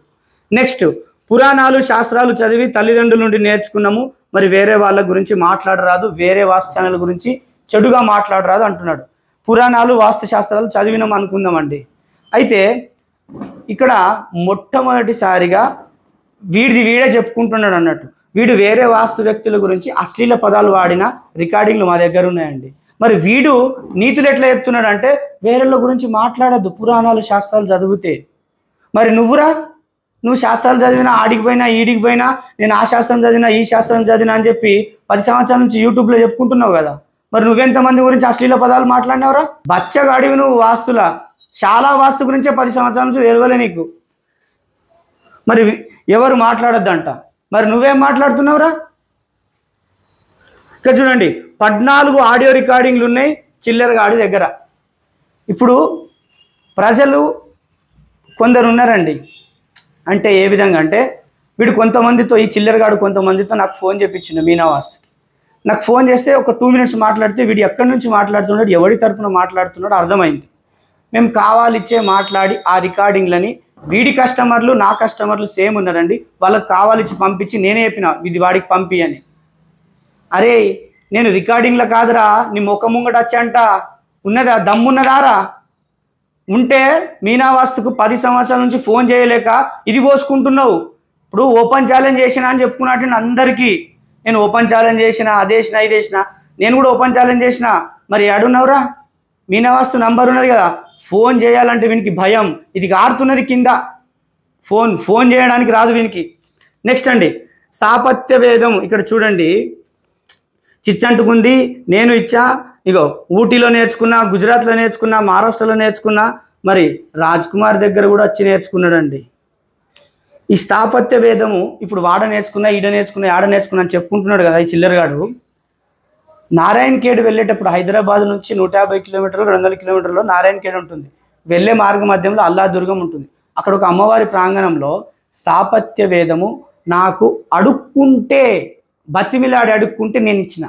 నెక్స్ట్, పురాణాలు శాస్త్రాలు చదివి తల్లిదండ్రుల నుండి నేర్చుకున్నాము, మరి వేరే వాళ్ళ గురించి మాట్లాడరాదు, వేరే వాస్తు ఛానల్ గురించి చెడుగా మాట్లాడరాదు అంటున్నాడు. పురాణాలు వాస్తు శాస్త్రాలు చదివినాం అనుకుందామండి. అయితే ఇక్కడ మొట్టమొదటిసారిగా వీడే చెప్పుకుంటున్నాడు అన్నట్టు. వీడు వేరే వాస్తు వ్యక్తుల గురించి అశ్లీల పదాలు వాడిన రికార్డింగ్లు మా దగ్గర ఉన్నాయండి. మరి వీడు నీతులు ఎట్లా చెప్తున్నాడు అంటే వేరేళ్ళ గురించి మాట్లాడద్దు పురాణాలు శాస్త్రాలు చదివితే. మరి నువ్వు శాస్త్రాలు చదివినా ఆడికి పోయినా ఈడికి పోయినా నేను ఆ శాస్త్రం చదివినా ఈ శాస్త్రం చదివినా అని చెప్పి 10 సంవత్సరాల నుంచి యూట్యూబ్లో చెప్పుకుంటున్నావు కదా. మరి నువ్వెంతమంది గురించి అశ్లీల పదాలు మాట్లాడినవరా? బచ్చగాడివి నువ్వు వాస్తుల. చాలా వాస్తు గురించే 10 సంవత్సరాల నుంచి తెలియలే నీకు. మరి ఎవరు మాట్లాడొద్దంట, మరి నువ్వేం మాట్లాడుతున్నావురా? ఇక్కడ చూడండి 14 ఆడియో రికార్డింగ్లు ఉన్నాయి చిల్లరగాడి దగ్గర. ఇప్పుడు ప్రజలు కొందరు ఉన్నారండి, అంటే ఏ విధంగా అంటే వీడు కొంతమందితో, ఈ చిల్లరగాడు కొంతమందితో నాకు ఫోన్ చేయించిండు మీనా వాస్తుకి. నాకు ఫోన్ చేస్తే ఒక 2 మినిట్స్ మాట్లాడితే వీడు ఎక్కడి నుంచి మాట్లాడుతున్నాడు, ఎవరి తరపున మాట్లాడుతున్నాడు అర్థమైంది. మేము కావాలిచ్చే మాట్లాడి ఆ రికార్డింగ్లని వీడి కస్టమర్లు నా కస్టమర్లు సేమ్ ఉన్నారండి, వాళ్ళకి కావాలిచ్చి పంపించి నేనే చెప్పిన ఇది వాడికి పంపి అని. అరే నేను రికార్డింగ్లో కాదురా నీ ముఖం ముంగట వచ్చంట ఉన్నదా, దమ్మున్నదారా? ఉంటే మీనా వాస్తుకు 10 సంవత్సరాల నుంచి ఫోన్ చేయలేక ఇది పోసుకుంటున్నావు. ఇప్పుడు ఓపెన్ ఛాలెంజ్ చేసినా అని చెప్పుకున్నట్టు అందరికీ నేను ఓపెన్ ఛాలెంజ్ చేసిన అదేసినా ఇదేసినా, నేను కూడా ఓపెన్ ఛాలెంజ్ చేసిన. మరి ఏడున్నావురా? మీనా వాస్తు నంబర్ ఉన్నది కదా, ఫోన్ చేయాలంటే వీనికి భయం, ఇది ఆరుతున్నది కింద, ఫోన్ చేయడానికి రాదు వీనికి. నెక్స్ట్ అండి స్థాపత్య వేదం. ఇక్కడ చూడండి చిచ్చంటుకుంది, నేను ఇచ్చా, ఇగో ఊటీలో నేర్చుకున్నా, గుజరాత్లో నేర్చుకున్నా, మహారాష్ట్రలో నేర్చుకున్నా, మరి రాజ్ కుమార్ దగ్గర కూడా వచ్చి నేర్చుకున్నాడండి. ఈ స్థాపత్య వేదము ఇప్పుడు వాడ నేర్చుకున్నా, ఈడ నేర్చుకున్నా, ఆడ నేర్చుకున్నా అని చెప్పుకుంటున్నాడు కదా ఈ చిల్లరగాడు. నారాయణఖేడ్ వెళ్ళేటప్పుడు హైదరాబాద్ నుంచి 150 కిలోమీటర్లు 200 కిలోమీటర్లో నారాయణఖేడ్ ఉంటుంది. వెళ్ళే మార్గ మధ్యంలో అల్లాదుర్గం ఉంటుంది. అక్కడ ఒక అమ్మవారి ప్రాంగణంలో స్థాపత్య వేదము నాకు అడుక్కుంటే, బతిమిలాడి అడుక్కుంటే నేను ఇచ్చిన.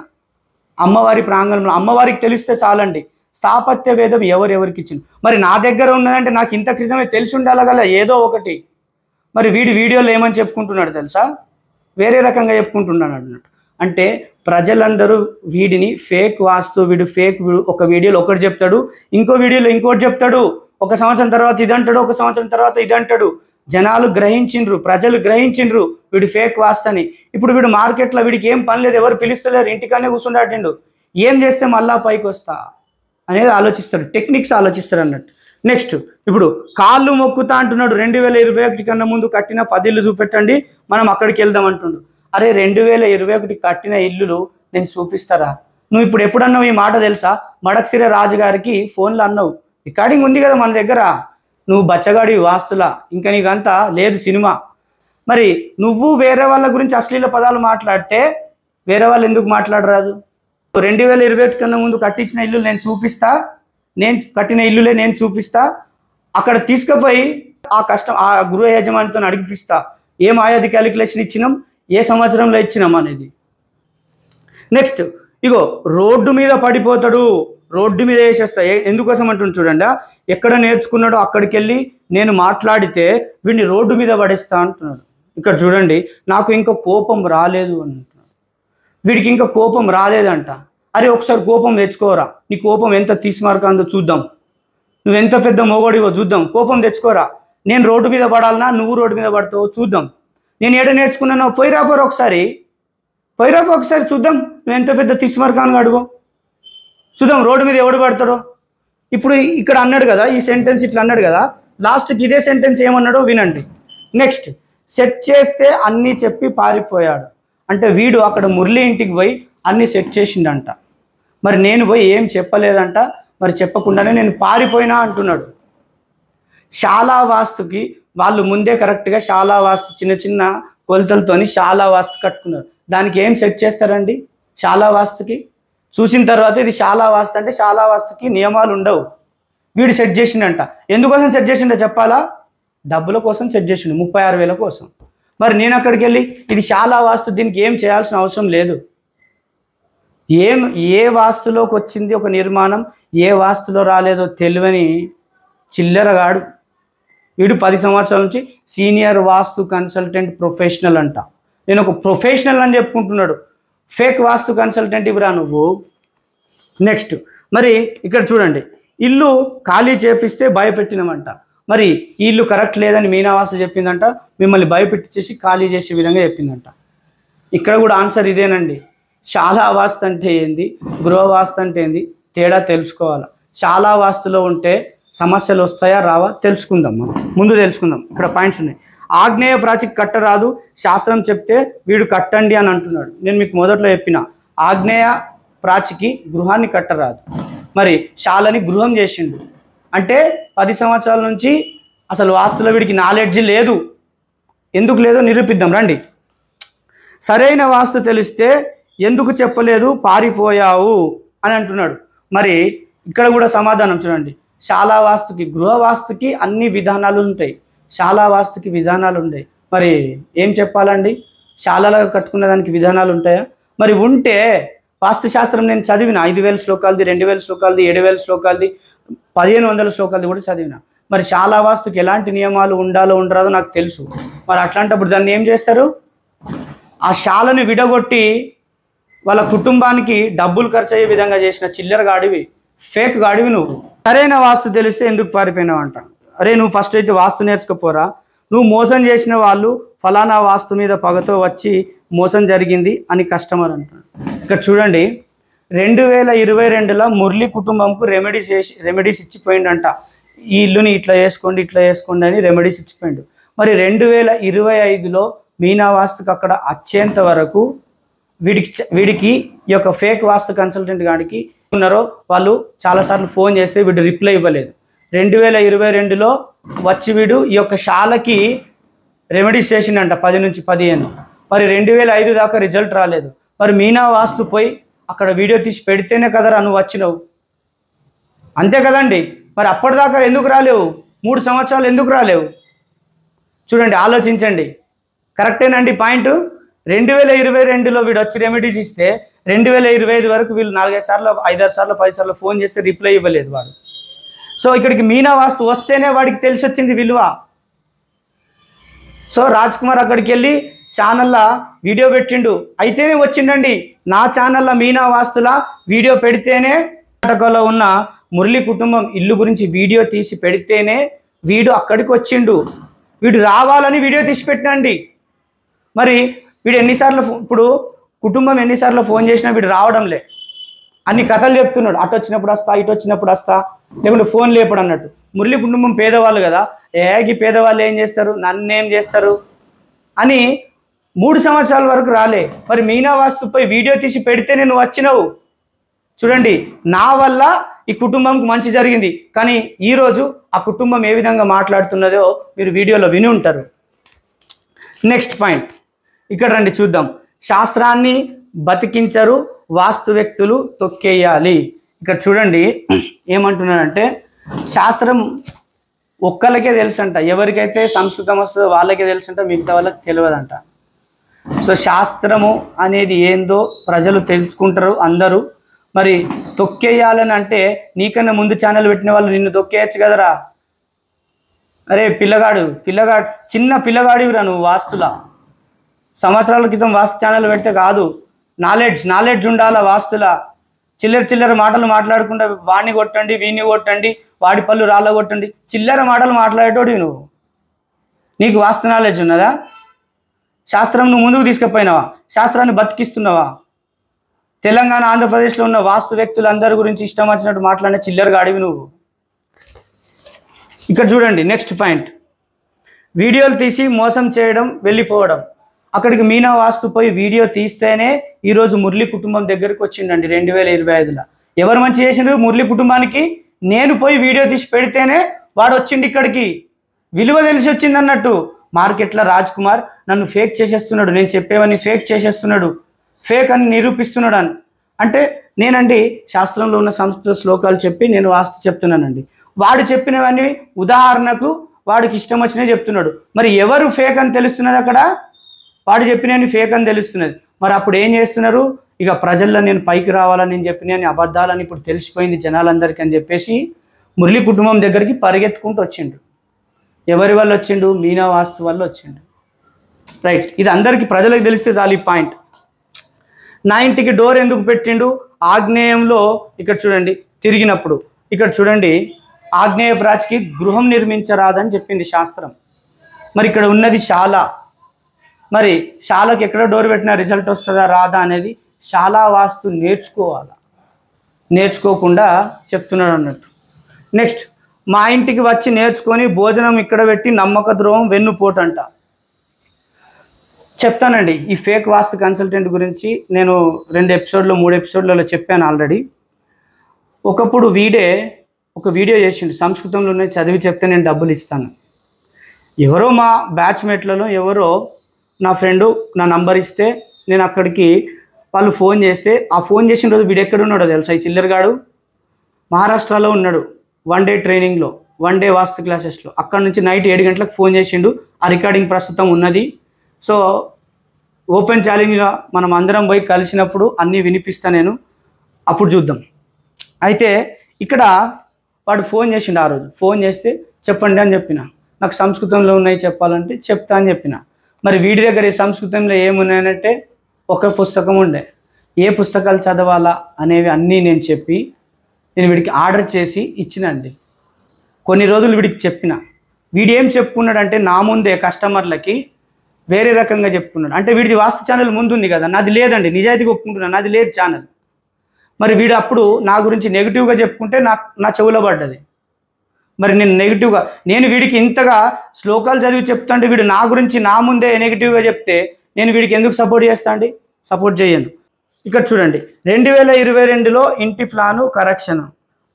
అమ్మవారి ప్రాంగణంలో అమ్మవారికి తెలిస్తే చాలండి స్థాపత్య వేదం ఎవరెవరికి ఇచ్చింది. మరి నా దగ్గర ఉన్నదంటే నాకు ఇంత క్రితమే తెలిసి ఉండాలగల ఏదో ఒకటి. మరి వీడియోలో ఏమని చెప్పుకుంటున్నాడు తెలుసా? వేరే రకంగా చెప్పుకుంటున్నాడు అన్నట్టు. అంటే ప్రజలందరూ వీడిని ఫేక్ వాస్తు, వీడు ఫేక్, ఒక వీడియోలో ఒకటి చెప్తాడు, ఇంకో వీడియోలో ఇంకోటి చెప్తాడు, 1 సంవత్సరం తర్వాత ఇది అంటాడు, 1 సంవత్సరం తర్వాత ఇది అంటాడు. జనాలు గ్రహించిండ్రు, ప్రజలు గ్రహించిండ్రు వీడు ఫేక్ వాస్తని. ఇప్పుడు వీడు మార్కెట్లో వీడికి ఏం పని లేదు, ఎవరు పిలుస్తలేరు, ఇంటికానే కూర్చుండాటిండు. ఏం చేస్తే మళ్ళా పైకి వస్తా అనేది ఆలోచిస్తాడు, టెక్నిక్స్ ఆలోచిస్తాడు అన్నట్టు. నెక్స్ట్ ఇప్పుడు కాళ్ళు మొక్కుతా అంటున్నాడు. 2021 కన్నా ముందు కట్టిన 10 ఇల్లు చూపెట్టండి మనం అక్కడికి వెళ్దాం అంటుండు. అరే 2021 కట్టిన ఇల్లులు నేను చూపిస్తారా? నువ్వు ఇప్పుడు ఎప్పుడన్నావు ఈ మాట తెలుసా? మడక్సిర రాజు గారికి ఫోన్లో అన్నావు, రికార్డింగ్ ఉంది కదా మన దగ్గర. నువ్వు బచ్చగాడి వాస్తులా, ఇంకా నీకంతా లేదు సినిమా. మరి నువ్వు వేరే వాళ్ళ గురించి అశ్లీల పదాలు మాట్లాడితే వేరే వాళ్ళు ఎందుకు మాట్లాడరాదు? 2021 కన్నా ముందు కట్టించిన ఇల్లు నేను చూపిస్తా, నేను కట్టిన ఇల్లులే నేను చూపిస్తా, అక్కడ తీసుకుపోయి ఆ గృహ యజమానితో అడిగిపిస్తా ఏం ఆయాది క్యాలిక్యులేషన్ ఇచ్చినాం, ఏ సంవత్సరంలో ఇచ్చినాం అనేది. నెక్స్ట్ ఇగో రోడ్డు మీద పడిపోతాడు, రోడ్డు మీద వేసేస్తా. ఎందుకోసం అంటుంది చూడండి, ఎక్కడ నేర్చుకున్నాడో అక్కడికి వెళ్ళి నేను మాట్లాడితే వీడిని రోడ్డు మీద పడేస్తా అంటున్నాడు. ఇక్కడ చూడండి నాకు ఇంకా కోపం రాలేదు అంటున్నాడు. వీడికి ఇంకా కోపం రాలేదంట. అరే ఒకసారి కోపం తెచ్చుకోరా, నీ కోపం ఎంత తీసుమార్కందో చూద్దాం, నువ్వెంత పెద్ద మొగోడివో చూద్దాం, కోపం తెచ్చుకోరా. నేను రోడ్డు మీద పడాలన్నా నువ్వు రోడ్డు మీద పడతావో చూద్దాం. నేను ఏడ నేర్చుకున్నానో పోయిరాపోరు ఒకసారి చూద్దాం, నువ్వు ఎంత పెద్ద తీసుమార్కాను అడుగు చూద్దాం, రోడ్డు మీద ఎవడు పడతాడో. ఇప్పుడు ఇక్కడ అన్నాడు కదా, ఈ సెంటెన్స్ ఇట్లా అన్నాడు కదా, లాస్ట్కి ఇదే సెంటెన్స్ ఏమన్నాడో వినండి. నెక్స్ట్ సెట్ చేస్తే అన్నీ చెప్పి పారిపోయాడు. అంటే వీడు అక్కడ మురళి ఇంటికి పోయి అన్నీ సెట్ చేసిండంట. మరి నేను పోయి ఏం చెప్పలేదంట, మరి చెప్పకుండానే నేను పారిపోయినా అంటున్నాడు. శాలా వాస్తుకి వాళ్ళు ముందే కరెక్ట్గా శాలా వాస్తు చిన్న చిన్న కొలతలతోని శాలా వాస్తు కట్టుకున్నారు. దానికి ఏం సెట్ చేస్తారండి? శాలా వాస్తుకి చూసిన తర్వాత ఇది శాలా వాస్తు అంటే శాలా వాస్తుకి నియమాలు ఉండవు. వీడు సెట్ చేసిండంట. ఎందుకోసం సెట్ చేసిండో చెప్పాలా? డబ్బుల కోసం సెట్ చేసిండు, 36,000 కోసం. మరి నేను అక్కడికి వెళ్ళి ఇది శాలా వాస్తు, దీనికి ఏం చేయాల్సిన అవసరం లేదు. ఏ వాస్తులోకి వచ్చింది ఒక నిర్మాణం, ఏ వాస్తులో రాలేదో తెలియని చిల్లరగాడు వీడు. 10 సంవత్సరాల నుంచి సీనియర్ వాస్తు కన్సల్టెంట్ ప్రొఫెషనల్ అంట. నేను ఒక ప్రొఫెషనల్ అని చెప్పుకుంటున్నాడు. ఫేక్ వాస్తు కన్సల్టెంట్ ఇవ్వరా నువ్వు. నెక్స్ట్ మరి ఇక్కడ చూడండి, ఇల్లు ఖాళీ చేపిస్తే భయపెట్టినామంట. మరి ఈ ఇల్లు కరెక్ట్ లేదని మీనావాస్తు చెప్పిందంట, మిమ్మల్ని భయపెట్టించేసి ఖాళీ చేసే విధంగా చెప్పిందంట. ఇక్కడ కూడా ఆన్సర్ ఇదేనండి. శాలా వాస్తు అంటే ఏంది, గృహవాస్తు అంటే ఏంది తేడా తెలుసుకోవాలి. శాలా వాస్తులో ఉంటే సమస్యలు వస్తాయా రావా తెలుసుకుందాం. మనం ముందు తెలుసుకుందాం. ఇక్కడ పాయింట్స్ ఉన్నాయి. ఆగ్నేయ ప్రాచికి కట్టరాదు, శాస్త్రం చెప్తే వీడు కట్టండి అని అంటున్నాడు. నేను మీకు మొదట్లో చెప్పిన ఆగ్నేయ ప్రాచికి గృహాన్ని కట్టరాదు, మరి శాలని గృహం చేసిండు అంటే 10 సంవత్సరాల నుంచి అసలు వాస్తులో వీడికి నాలెడ్జ్ లేదు. ఎందుకు లేదో నిరూపిద్దాం రండి. సరైన వాస్తు తెలిస్తే ఎందుకు చెప్పలేదు పారిపోయావు అని అంటున్నాడు. మరి ఇక్కడ కూడా సమాధానం చూడండి. శాలా వాస్తుకి గృహ వాస్తుకి అన్ని విధానాలు ఉంటాయి, శాలా వాస్తుకి విధానాలు ఉంటాయి. మరి ఏం చెప్పాలండి, శాలలో కట్టుకున్న దానికి విధానాలు ఉంటాయా? మరి ఉంటే వాస్తుశాస్త్రం నేను చదివిన 5000 శ్లోకాలది, 2000 శ్లోకాలది, 7000 శ్లోకాలది, 1500 శ్లోకాలది కూడా చదివిన. మరి శాలా వాస్తుకి ఎలాంటి నియమాలు ఉండాలో ఉండరాదో నాకు తెలుసు. మరి అట్లాంటప్పుడు దాన్ని ఏం చేస్తారు? ఆ శాలను విడగొట్టి వాళ్ళ కుటుంబానికి డబ్బులు ఖర్చు అయ్యే విధంగా చేసిన చిల్లర గాడివి, ఫేక్ గాడివి నువ్వు. సరైన వాస్తు తెలిస్తే ఎందుకు పారిపోయినావు అంట. అరే నువ్వు ఫస్ట్ అయితే వాస్తు నేర్చుకోపోరా, నువ్వు మోసం చేసిన వాళ్ళు ఫలానా వాస్తు మీద పగతో వచ్చి మోసం జరిగింది అని కస్టమర్ అంటాడు. ఇక్కడ చూడండి, 2022లో మురళి కుటుంబంకు రెమెడీస్ ఇచ్చిపోయిందంట. ఈ ఇల్లుని ఇట్లా చేసుకోండి ఇట్లా చేసుకోండి అని రెమెడీస్ ఇచ్చిపోయిండు. మరి 2025లో మీనా వాస్తుకు అక్కడ వచ్చేంత వరకు వీడికి ఈ యొక్క ఫేక్ వాస్తు కన్సల్టెంట్ గాడికి ఉన్నారో వాళ్ళు చాలాసార్లు ఫోన్ చేస్తే వీడు రిప్లై ఇవ్వలేదు. 2022లో వచ్చి వీడు ఈ యొక్క శాలకి రెమెడీస్ చేసిండంట 10 నుంచి 15. మరి 2005 దాకా రిజల్ట్ రాలేదు. మరి మీనా వాస్తు పోయి అక్కడ వీడియో తీసి పెడితేనే కదరా నువ్వు వచ్చినావు, అంతే కదండి. మరి అప్పటిదాకా ఎందుకు రాలేవు? 3 సంవత్సరాలు ఎందుకు రాలేవు? చూడండి, ఆలోచించండి. కరెక్టేనండి పాయింట్. 2022లో వీడు వచ్చి రెమెడీస్ ఇస్తే 2025 వరకు వీళ్ళు 4-5 సార్లు 5-6 సార్లు 10 సార్లు ఫోన్ చేస్తే రిప్లై ఇవ్వలేదు వాడు. సో ఇక్కడికి మీనా వాస్తు వస్తేనే వాడికి తెలిసి వచ్చింది విలువ. సో రాజ్ కుమార్ అక్కడికి వెళ్ళి ఛానల్లో వీడియో పెట్టిండు, అయితేనే వచ్చిండండి. నా ఛానల్లో మీనా వాస్తులా వీడియో పెడితేనే, కర్ణాటకలో ఉన్న మురళి కుటుంబం ఇల్లు గురించి వీడియో తీసి పెడితేనే వీడు అక్కడికి వచ్చిండు. వీడు రావాలని వీడియో తీసి పెట్టండి. మరి వీడు ఎన్నిసార్లు ఇప్పుడు కుటుంబం ఎన్నిసార్లు ఫోన్ చేసినా వీడు రావడంలే, అన్ని కథలు చెప్తున్నాడు. అటు వచ్చినప్పుడు వస్తా, ఇటు వచ్చినప్పుడు వస్తా, లేకుంటే ఫోన్ లేపడు అన్నట్టు. మురళి కుటుంబం పేదవాళ్ళు కదా, ఏగి పేదవాళ్ళు ఏం చేస్తారు, నన్నేం చేస్తారు అని 3 సంవత్సరాల వరకు రాలే. మరి మీనా వాస్తుపై వీడియో తీసి పెడితేనే నువ్వు వచ్చినావు. చూడండి, నా వల్ల ఈ కుటుంబంకి మంచి జరిగింది. కానీ ఈరోజు ఆ కుటుంబం ఏ విధంగా మాట్లాడుతున్నదో మీరు వీడియోలో విని ఉంటారు. నెక్స్ట్ పాయింట్ ఇక్కడ రండి చూద్దాం. శాస్త్రాన్ని బతికించరు, వాస్తు వ్యక్తులు తొక్కేయాలి. ఇక్కడ చూడండి ఏమంటున్నాడంటే, శాస్త్రం ఒక్కరికే తెలుసంట, ఎవరికైతే సంస్కృతం వస్తుందో వాళ్ళకే తెలుసంట, మిగతా వాళ్ళకి తెలియదంట. సో శాస్త్రము అనేది ఏందో ప్రజలు తెలుసుకుంటారు అందరూ. మరి తొక్కేయాలని అంటే నీకన్నా ముందు ఛానల్ పెట్టిన వాళ్ళు నిన్ను తొక్కేయచ్చు కదరా. అరే పిల్లగాడు చిన్న పిల్లగాడివిరా నువ్వు. వాస్తులా సంవత్సరాల క్రితం వాస్తు ఛానల్ పెడితే కాదు, నాలెడ్జ్ ఉండాలా. వాస్తులా చిల్లర మాటలు మాట్లాడకుండా వాడిని కొట్టండి, వీడిని కొట్టండి, వాడి పళ్ళు రాళ్ళ కొట్టండి, చిల్లర మాటలు మాట్లాడేటోడివి నువ్వు. నీకు వాస్తు నాలెడ్జ్ ఉన్నదా? శాస్త్రం నువ్వు ముందుకు తీసుకుపోయినావా? శాస్త్రాన్ని బతికిస్తున్నావా? తెలంగాణ ఆంధ్రప్రదేశ్లో ఉన్న వాస్తు వ్యక్తులందరి గురించి ఇష్టం వచ్చినట్టు మాట్లాడిన చిల్లరగా అడివి నువ్వు. ఇక్కడ చూడండి నెక్స్ట్ పాయింట్, వీడియోలు తీసి మోసం చేయడం, వెళ్ళిపోవడం. అక్కడికి మీనా వాస్తు పోయి వీడియో తీస్తేనే ఈరోజు మురళి కుటుంబం దగ్గరికి వచ్చిండండి 2025లో. ఎవరు మంచి చేసిండ్రు మురళి కుటుంబానికి? నేను పోయి వీడియో తీసి పెడితేనే వాడు వచ్చిండు ఇక్కడికి. విలువ తెలిసి వచ్చింది అన్నట్టు. మార్కెట్లో రాజ్ కుమార్ నన్ను ఫేక్ చేసేస్తున్నాడు, నేను చెప్పేవన్నీ ఫేక్ చేసేస్తున్నాడు, ఫేక్ అని నిరూపిస్తున్నాడు అని అంటే, నేనండి శాస్త్రంలో ఉన్న సంస్కృత శ్లోకాలు చెప్పి నేను వాస్తు చెప్తున్నానండి. వాడు చెప్పినవన్నీ ఉదాహరణకు వాడికి ఇష్టం వచ్చినవి చెప్తున్నాడు. మరి ఎవరు ఫేక్ అని తెలుస్తున్నది అక్కడ? వాడు చెప్పినవన్నీ ఫేక్ అని తెలుస్తున్నది. మరి అప్పుడు ఏం చేస్తున్నారు? ఇక ప్రజల్లో నేను పైకి రావాలని నేను చెప్పినవన్నీ అబద్ధాలని ఇప్పుడు తెలిసిపోయింది జనాలందరికీ అని చెప్పేసి మురళి కుటుంబం దగ్గరికి పరిగెత్తుకుంటూ వచ్చిండు. ఎవరి వల్ల వచ్చిండు? మీనా వాస్తు వల్ల వచ్చిండు. రైట్, ఇది అందరికీ ప్రజలకు తెలిస్తే చాలు ఈ పాయింట్. నా ఇంటికి డోర్ ఎందుకు పెట్టిండు? ఆగ్నేయంలో ఇక్కడ చూడండి తిరిగినప్పుడు, ఇక్కడ చూడండి ఆగ్నేయ ప్రాచ్కి గృహం నిర్మించరాదని చెప్పింది శాస్త్రం. మరి ఇక్కడ ఉన్నది శాల. మరి శాలకు ఎక్కడ డోర్ పెట్టినా రిజల్ట్ వస్తుందా రాదా అనేది శాలా వాస్తు నేర్చుకోవాలి. నేర్చుకోకుండా చెప్తున్నాడు అన్నట్టు. నెక్స్ట్, మా ఇంటికి వచ్చి నేర్చుకొని భోజనం ఇక్కడ పెట్టి నమ్మక ద్రోహం వెన్నుపోటు అంట. చెప్తానండి ఈ ఫేక్ వాస్తు కన్సల్టెంట్ గురించి. నేను 2 ఎపిసోడ్లు 3 ఎపిసోడ్లలో చెప్పాను ఆల్రెడీ. ఒకప్పుడు ఒక వీడియో చేసిండు, సంస్కృతంలోనే చదివి చెప్తే నేను డబ్బులు ఇస్తాను. ఎవరో మా బ్యాచ్మేట్లలో ఎవరో నా ఫ్రెండు నా నంబర్ ఇస్తే నేను అక్కడికి వాళ్ళు ఫోన్ చేస్తే, ఆ ఫోన్ చేసిన రోజు వీడు ఎక్కడ ఉన్నాడో తెలుసా? ఈ చిల్లరగాడు మహారాష్ట్రలో ఉన్నాడు. 1 డే ట్రైనింగ్లో, 1 డే వాస్తు క్లాసెస్లో. అక్కడ నుంచి నైట్ 7 గంటలకు ఫోన్ చేసిండు. ఆ రికార్డింగ్ ప్రస్తుతం ఉన్నది. సో ఓపెన్ ఛాలెంజ్గా మనం అందరం పోయి కలిసినప్పుడు అన్నీ వినిపిస్తా నేను, అప్పుడు చూద్దాం. అయితే ఇక్కడ వాడు ఫోన్ చేసిండు. ఆ రోజు ఫోన్ చేస్తే చెప్పండి అని చెప్పిన. నాకు సంస్కృతంలో ఉన్నాయి చెప్పాలంటే చెప్తా అని చెప్పిన. మరి వీడి దగ్గర ఈ సంస్కృతంలో ఏమున్నాయంటే ఒక పుస్తకం ఉండే. ఏ పుస్తకాలు చదవాలా అనేవి అన్నీ నేను చెప్పి నేను వీడికి ఆర్డర్ చేసి ఇచ్చినండి. కొన్ని రోజులు వీడికి చెప్పిన. వీడు ఏం చెప్పుకున్నాడంటే నా ముందే కస్టమర్లకి వేరే రకంగా చెప్పుకున్నాడు. అంటే వీడిది వాస్తు ఛానల్ ముందుంది కదా, నాది లేదండి, నిజాయితీగా ఒప్పుకుంటున్నాను, నాది లేదు ఛానల్. మరి వీడు అప్పుడు నా గురించి నెగిటివ్గా చెప్పుకుంటే నా చెవులో పడ్డది. మరి నేను నెగిటివ్గా, నేను వీడికి ఇంతగా శ్లోకాలు చదివి చెప్తాంటే వీడు నా గురించి నా ముందే నెగిటివ్గా చెప్తే నేను వీడికి ఎందుకు సపోర్ట్ చేస్తా అండి? సపోర్ట్ చేయను. ఇక్కడ చూడండి, 2022లో ఇంటి ప్లాను కరెక్షన్.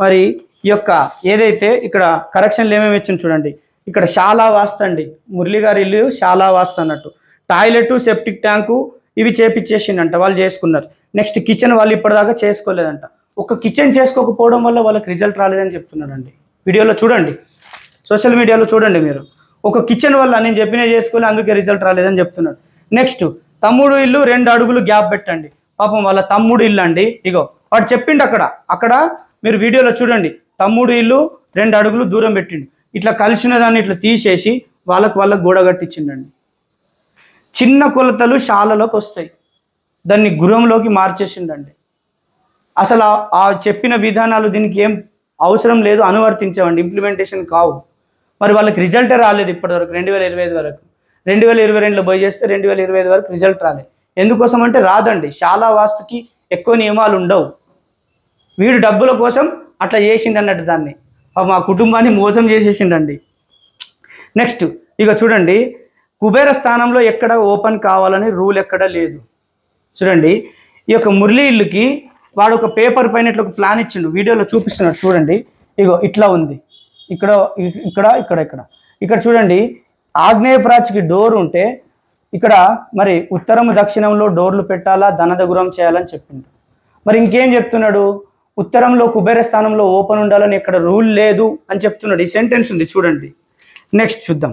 మరి ఈ యొక్క ఏదైతే ఇక్కడ కరెక్షన్లు ఏమేమి ఇచ్చింది చూడండి. ఇక్కడ శాలా వాస్తు అండి, మురళి గారి ఇల్లు శాలా వాస్తు అన్నట్టు. టాయిలెట్, సెప్టిక్ ట్యాంకు ఇవి చేపించేసిండంట, వాళ్ళు చేసుకున్నారు. నెక్స్ట్ కిచెన్ వాళ్ళు ఇప్పటిదాకా చేసుకోలేదంట. ఒక కిచెన్ చేసుకోకపోవడం వల్ల వాళ్ళకి రిజల్ట్ రాలేదని చెప్తున్నారండి. వీడియోలో చూడండి, సోషల్ మీడియాలో చూడండి మీరు. ఒక కిచెన్ వల్ల నేను చెప్పినవి చేసుకోలే, అందుకే రిజల్ట్ రాలేదని చెప్తున్నాడు. నెక్స్ట్, తమ్ముడు ఇల్లు 2 అడుగులు గ్యాప్ పెట్టండి. పాపం వాళ్ళ తమ్ముడు ఇల్లు అండి, ఇగో వాడు చెప్పిండు అక్కడ మీరు వీడియోలో చూడండి. తమ్ముడు ఇల్లు 2 అడుగులు దూరం పెట్టిండు. ఇట్లా కలిసిన దాన్ని ఇట్లా తీసేసి వాళ్ళకు గోడ కట్టించిండండి. చిన్న కొలతలు శాలలోకి వస్తాయి, దాన్ని గృహంలోకి మార్చేసిండండి. అసలు ఆ చెప్పిన విధానాలు దీనికి ఏం అవసరం లేదు, అనువర్తించామండి, ఇంప్లిమెంటేషన్ కావు. మరి వాళ్ళకి రిజల్టే రాలేదు ఇప్పటివరకు. 2025 వరకు, 2022లో పోయి చేస్తే 2025 వరకు రిజల్ట్ రాలేదు. ఎందుకోసం అంటే రాదండి, శాలా వాస్తుకి ఎక్కువ నియమాలు ఉండవు. వీడు డబ్బుల కోసం అట్లా చేసిండు అన్నట్టు దాన్ని. మా కుటుంబాన్ని మోసం చేసేసిండండి. నెక్స్ట్ ఇక చూడండి, కుబేర స్థానంలో ఎక్కడ ఓపెన్ కావాలని రూల్ ఎక్కడ లేదు. చూడండి, ఈ యొక్క మురళి ఇల్లుకి వాడు ఒక పేపర్ పైన ఇట్లా ఒక ప్లాన్ ఇచ్చిండు, వీడియోలో చూపిస్తున్నాడు చూడండి. ఇగో ఇట్లా ఉంది, ఇక్కడ చూడండి, ఆగ్నేయ ప్రాచికి డోర్ ఉంటే ఇక్కడ మరి ఉత్తరము దక్షిణంలో డోర్లు పెట్టాలా, ధనదగురం చేయాలని చెప్పిండు. మరి ఇంకేం చెప్తున్నాడు? ఉత్తరంలో కుబేర స్థానంలో ఓపెన్ ఉండాలని ఇక్కడ రూల్ లేదు అని చెప్తున్నాడు. ఈ సెంటెన్స్ ఉంది చూడండి. నెక్స్ట్ చూద్దాం.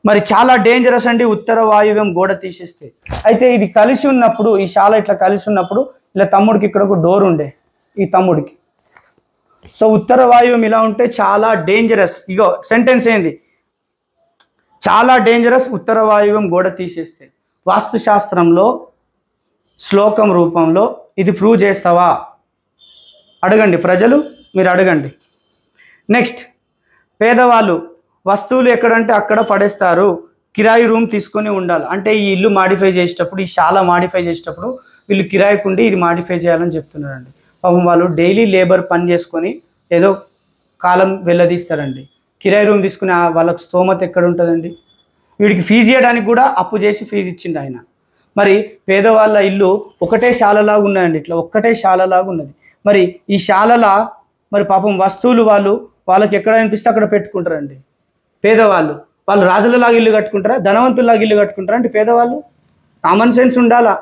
మరి చాలా డేంజరస్ అండి ఉత్తర వాయువ్యం గోడ తీసేస్తే. అయితే ఇది కలిసి ఉన్నప్పుడు, ఈ శాల ఇట్లా కలిసి ఉన్నప్పుడు ఇలా తమ్ముడికి ఇక్కడ ఒక డోర్ ఉండే, ఈ తమ్ముడికి. సో ఉత్తర వాయువ్యం ఇలా ఉంటే చాలా డేంజరస్. ఇగో సెంటెన్స్ ఏంది? చాలా డేంజరస్ ఉత్తర వాయువ్యం గోడ తీసేస్తే. వాస్తుశాస్త్రంలో శ్లోకం రూపంలో ఇది ప్రూవ్ చేస్తావా? అడగండి ప్రజలు, మీరు అడగండి. నెక్స్ట్, పేదవాళ్ళు వస్తువులు ఎక్కడంటే అక్కడ పడేస్తారు, కిరాయి రూమ్ తీసుకొని ఉండాలి. అంటే ఈ ఇల్లు మాడిఫై చేసేటప్పుడు, ఈ శాల మాడిఫై చేసేటప్పుడు వీళ్ళు కిరాయికి ఉండి ఇది మాడిఫై చేయాలని చెప్తున్నారండి. పాపం వాళ్ళు డైలీ లేబర్ పని చేసుకొని ఏదో కాలం వెళ్ళదీస్తారండి. కిరాయి రూమ్ తీసుకుని వాళ్ళకు స్తోమత ఎక్కడ ఉంటుందండి? వీడికి ఫీజు ఇవ్వడానికి కూడా అప్పు చేసి ఫీజు ఇచ్చిండు ఆయన. మరి పేదవాళ్ళ ఇల్లు ఒకటే శాలలాగా ఉన్నాయండి, ఇట్లా ఒక్కటే శాలలాగా ఉన్నది. మరి ఈ శాలలా మరి పాపం వస్తువులు వాళ్ళకి ఎక్కడ అనిపిస్తే అక్కడ పెట్టుకుంటారండి. పేదవాళ్ళు రాజులలాగా ఇల్లు కట్టుకుంటారా, ధనవంతుల్లాగా ఇల్లు కట్టుకుంటారా అంటే పేదవాళ్ళు? కామన్ సెన్స్ ఉండాలా.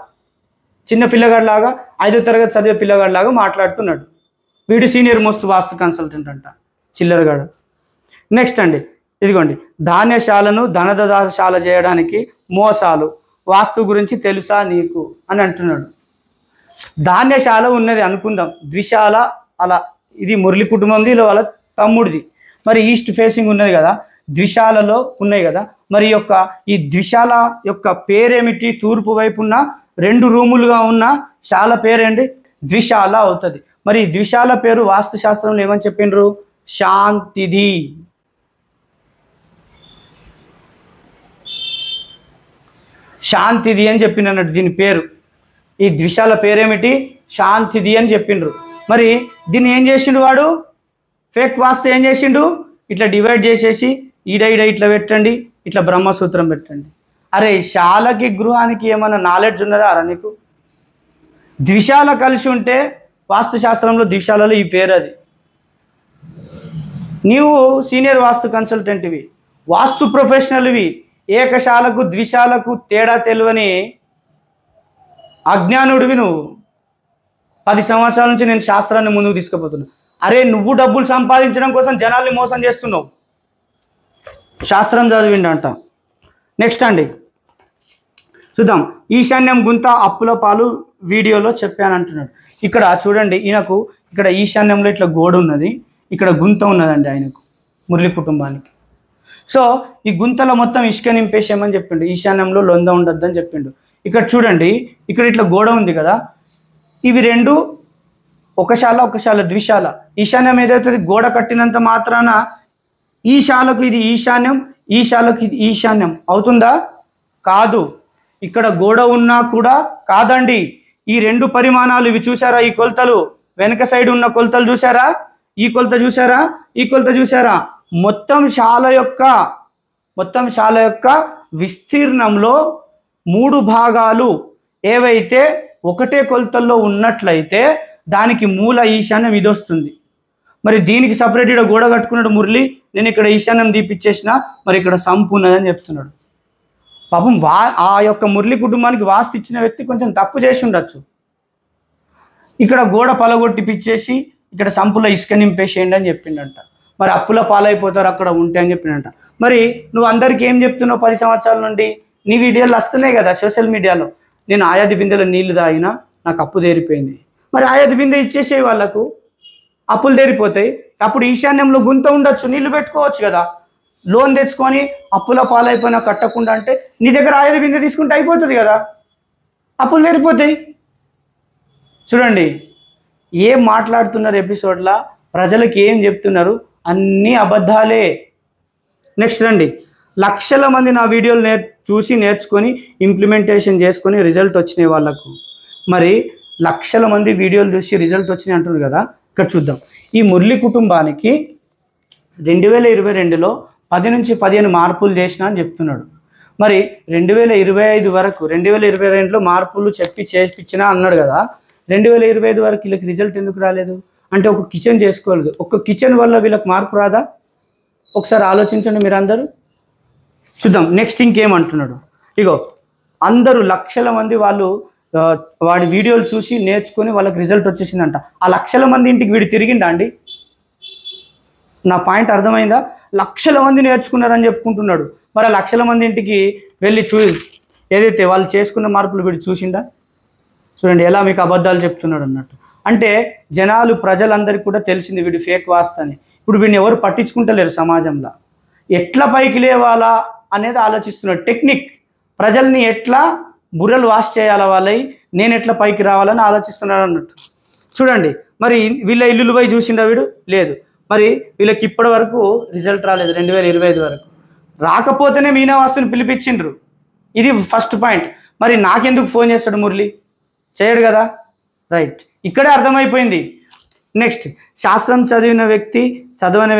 చిన్న పిల్లగాడిలాగా 5వ తరగతి చదివే పిల్లగాడిలాగా మాట్లాడుతున్నాడు వీడు. సీనియర్ మోస్ట్ వాస్తు కన్సల్టెంట్ అంట, చిల్లరగాడు. నెక్స్ట్ అండి, ఇదిగోండి, ధాన్యశాలను ధనదాశాల చేయడానికి మోసాలు. వాస్తు గురించి తెలుసా నీకు అని అంటున్నాడు. ధాన్యశాల ఉన్నది అనుకుందాం, ద్విశాల అలా. ఇది మురళి కుటుంబంది, ఇలా వాళ్ళ తమ్ముడిది. మరి ఈస్ట్ ఫేసింగ్ ఉన్నది కదా, ద్విశాలలో ఉన్నాయి కదా. మరి ఈ ద్విశాల యొక్క పేరేమిటి? తూర్పు వైపు ఉన్న 2 రూములుగా ఉన్న శాల పేరేంటి? ద్విశాల అవుతుంది. మరి ద్విశాల పేరు వాస్తుశాస్త్రంలో ఏమని చెప్పిండ్రు? శాంతిది. శాంతిది అని చెప్పిండు అన్నట్టు దీని పేరు. ఈ ద్విశాల పేరేమిటి? శాంతిది అని చెప్పిండ్రు. మరి దీన్ని ఏం చేసిండు వాడు? ఫేక్ వాస్తు ఏం చేసిండు? ఇట్లా డివైడ్ చేసేసి ఈడ ఇట్లా పెట్టండి, ఇట్లా బ్రహ్మసూత్రం పెట్టండి. అరే శాలకి గృహానికి ఏమైనా నాలెడ్జ్ ఉన్నదా అరా నీకు? ద్విశాల కలిసి ఉంటే వాస్తుశాస్త్రంలో ద్విశాలలో ఈ పేరు అది. నీవు సీనియర్ వాస్తు కన్సల్టెంట్వి, వాస్తు ప్రొఫెషనల్వి, ఏకశాలకు ద్విశాలకు తేడా తెలియని అజ్ఞానుడివి నువ్వు. 10 సంవత్సరాల నుంచి నేను శాస్త్రాన్ని ముందుకు తీసుకుపోతున్నా. అరే నువ్వు డబ్బులు సంపాదించడం కోసం జనాల్ని మోసం చేస్తున్నావు. శాస్త్రం చదివిండంట. నెక్స్ట్ అండి చూద్దాం. ఈశాన్యం గుంత అప్పుల పాలు వీడియోలో చెప్పానంటున్నాడు. ఇక్కడ చూడండి, ఈయనకు ఇక్కడ ఈశాన్యంలో ఇట్లా గోడ ఉన్నది, ఇక్కడ గుంత ఉన్నదండి ఆయనకు, మురళి కుటుంబానికి. సో ఈ గుంతలో మొత్తం ఇసుక నింపేసేయమని చెప్పిండు. ఈశాన్యంలో లొంద ఉండొద్దని చెప్పిండు. ఇక్కడ చూడండి, ఇక్కడ ఇట్లా గోడ ఉంది కదా, ఇవి రెండు ఒక శాల ద్విశాల. ఈశాన్యం ఏదైతుంది గోడ కట్టినంత మాత్రాన ఈ శాలకు ఇది ఈశాన్యం, ఈ శాలకు ఇది ఈశాన్యం అవుతుందా? కాదు. ఇక్కడ గోడ ఉన్నా కూడా కాదండి. ఈ 2 పరిమాణాలు ఇవి చూసారా? ఈ కొలతలు వెనక సైడ్ ఉన్న కొలతలు చూసారా? ఈ కొలత చూసారా? ఈ కొలత చూసారా? మొత్తం శాల యొక్క విస్తీర్ణంలో 3 భాగాలు ఏవైతే ఒకటే కొలతల్లో ఉన్నట్లయితే దానికి మూల ఈశాన్యం ఇది వస్తుంది. మరి దీనికి సపరేట్ ఇక్కడ గోడ కట్టుకున్నాడు మురళి, నేను ఇక్కడ ఈశాన్యం దీపిచ్చేసిన, మరి ఇక్కడ సంపు ఉన్నదని చెప్తున్నాడు. పాపం ఆ యొక్క మురళి కుటుంబానికి వాస్తు ఇచ్చిన వ్యక్తి కొంచెం తప్పు చేసి ఉండొచ్చు. ఇక్కడ గోడ పలగొట్టి పిచ్చేసి ఇక్కడ సంపులో ఇసుక నింపేసేయండి అని చెప్పిండంట. మరి అప్పుల పాలైపోతారు అక్కడ ఉంటే అని చెప్పిండంట. మరి నువ్వు అందరికీ ఏం చెప్తున్నావు? 10 సంవత్సరాల నుండి నీ వీడియోలు వస్తున్నాయి కదా సోషల్ మీడియాలో, నేను ఆయాది బిందెలో నీళ్లు తాగినా నాకు అప్పు తీరిపోయింది. మరి ఆయాది బిందె ఇచ్చేసే వాళ్ళకు అప్పులు తీరిపోతాయి. అప్పుడు ఈశాన్యంలో గుంత ఉండొచ్చు, నీళ్లు పెట్టుకోవచ్చు కదా. లోన్ తెచ్చుకొని అప్పుల పాలైపోయినా కట్టకుండా అంటే నీ దగ్గర ఆయాది బిందె తీసుకుంటే అయిపోతుంది కదా, అప్పులు తీరిపోతాయి. చూడండి ఏం మాట్లాడుతున్నారు ఎపిసోడ్లా, ప్రజలకు ఏం చెప్తున్నారు, అన్నీ అబద్ధాలే. నెక్స్ట్ రండి. లక్షల మంది నా వీడియోలు చూసి నేర్చుకొని ఇంప్లిమెంటేషన్ చేసుకొని రిజల్ట్ వచ్చినాయి వాళ్ళకు. మరి లక్షల మంది వీడియోలు చూసి రిజల్ట్ వచ్చినాయి అంటున్నారు కదా. ఇక్కడ చూద్దాం. ఈ మురళి కుటుంబానికి 2022లో 10 నుంచి 15 మార్పులు చేసిన అని చెప్తున్నాడు. మరి 2025 వరకు 2022లో మార్పులు చేపించినా అన్నాడు కదా. 2025 వరకు వీళ్ళకి రిజల్ట్ ఎందుకు రాలేదు అంటే ఒక కిచెన్ చేసుకోలేదు. ఒక కిచెన్ వల్ల వీళ్ళకి మార్పు రాదా? ఒకసారి ఆలోచించండి మీరందరూ. చూద్దాం నెక్స్ట్ ఇంకేమంటున్నాడు. ఇగో అందరూ లక్షల మంది వాళ్ళు వాడి వీడియోలు చూసి నేర్చుకొని వాళ్ళకి రిజల్ట్ వచ్చేసిందంట. ఆ లక్షల మంది ఇంటికి వీడు తిరిగిండా అండి? నా పాయింట్ అర్థమైందా? లక్షల మంది నేర్చుకున్నారని చెప్పుకుంటున్నాడు. మరి ఆ లక్షల మంది ఇంటికి వెళ్ళి ఏదైతే వాళ్ళు చేసుకున్న మార్పులు వీడు చూసిండా? చూడండి ఎలా మీకు అబద్ధాలు చెప్తున్నాడు అన్నట్టు. అంటే జనాలు ప్రజలందరికీ కూడా తెలిసింది వీడు ఫేక్ వాస్తు అని. ఇప్పుడు వీడిని ఎవరు పట్టించుకుంటలేరు సమాజంలో. ఎట్లా పైకి లేవాలా అనేది ఆలోచిస్తున్నాడు. టెక్నిక్, ప్రజల్ని ఎట్లా బుర్రలు వాష్ చేయాలా వాళ్ళవి, నేను ఎట్లా పైకి రావాలని ఆలోచిస్తున్నాడు అన్నట్టు. చూడండి మరి వీళ్ళ ఇల్లులు పోయి చూసిండా వీడు? లేదు. మరి వీళ్ళకి ఇప్పటి వరకు రిజల్ట్ రాలేదు 2025 వరకు. రాకపోతేనే మీనా వాస్తుని పిలిపించిండ్రు. ఇది ఫస్ట్ పాయింట్. మరి నాకెందుకు ఫోన్ చేస్తాడు మురళి? చేయడు కదా. రైట్, ఇక్కడే అర్థమైపోయింది. నెక్స్ట్, శాస్త్రం చదవని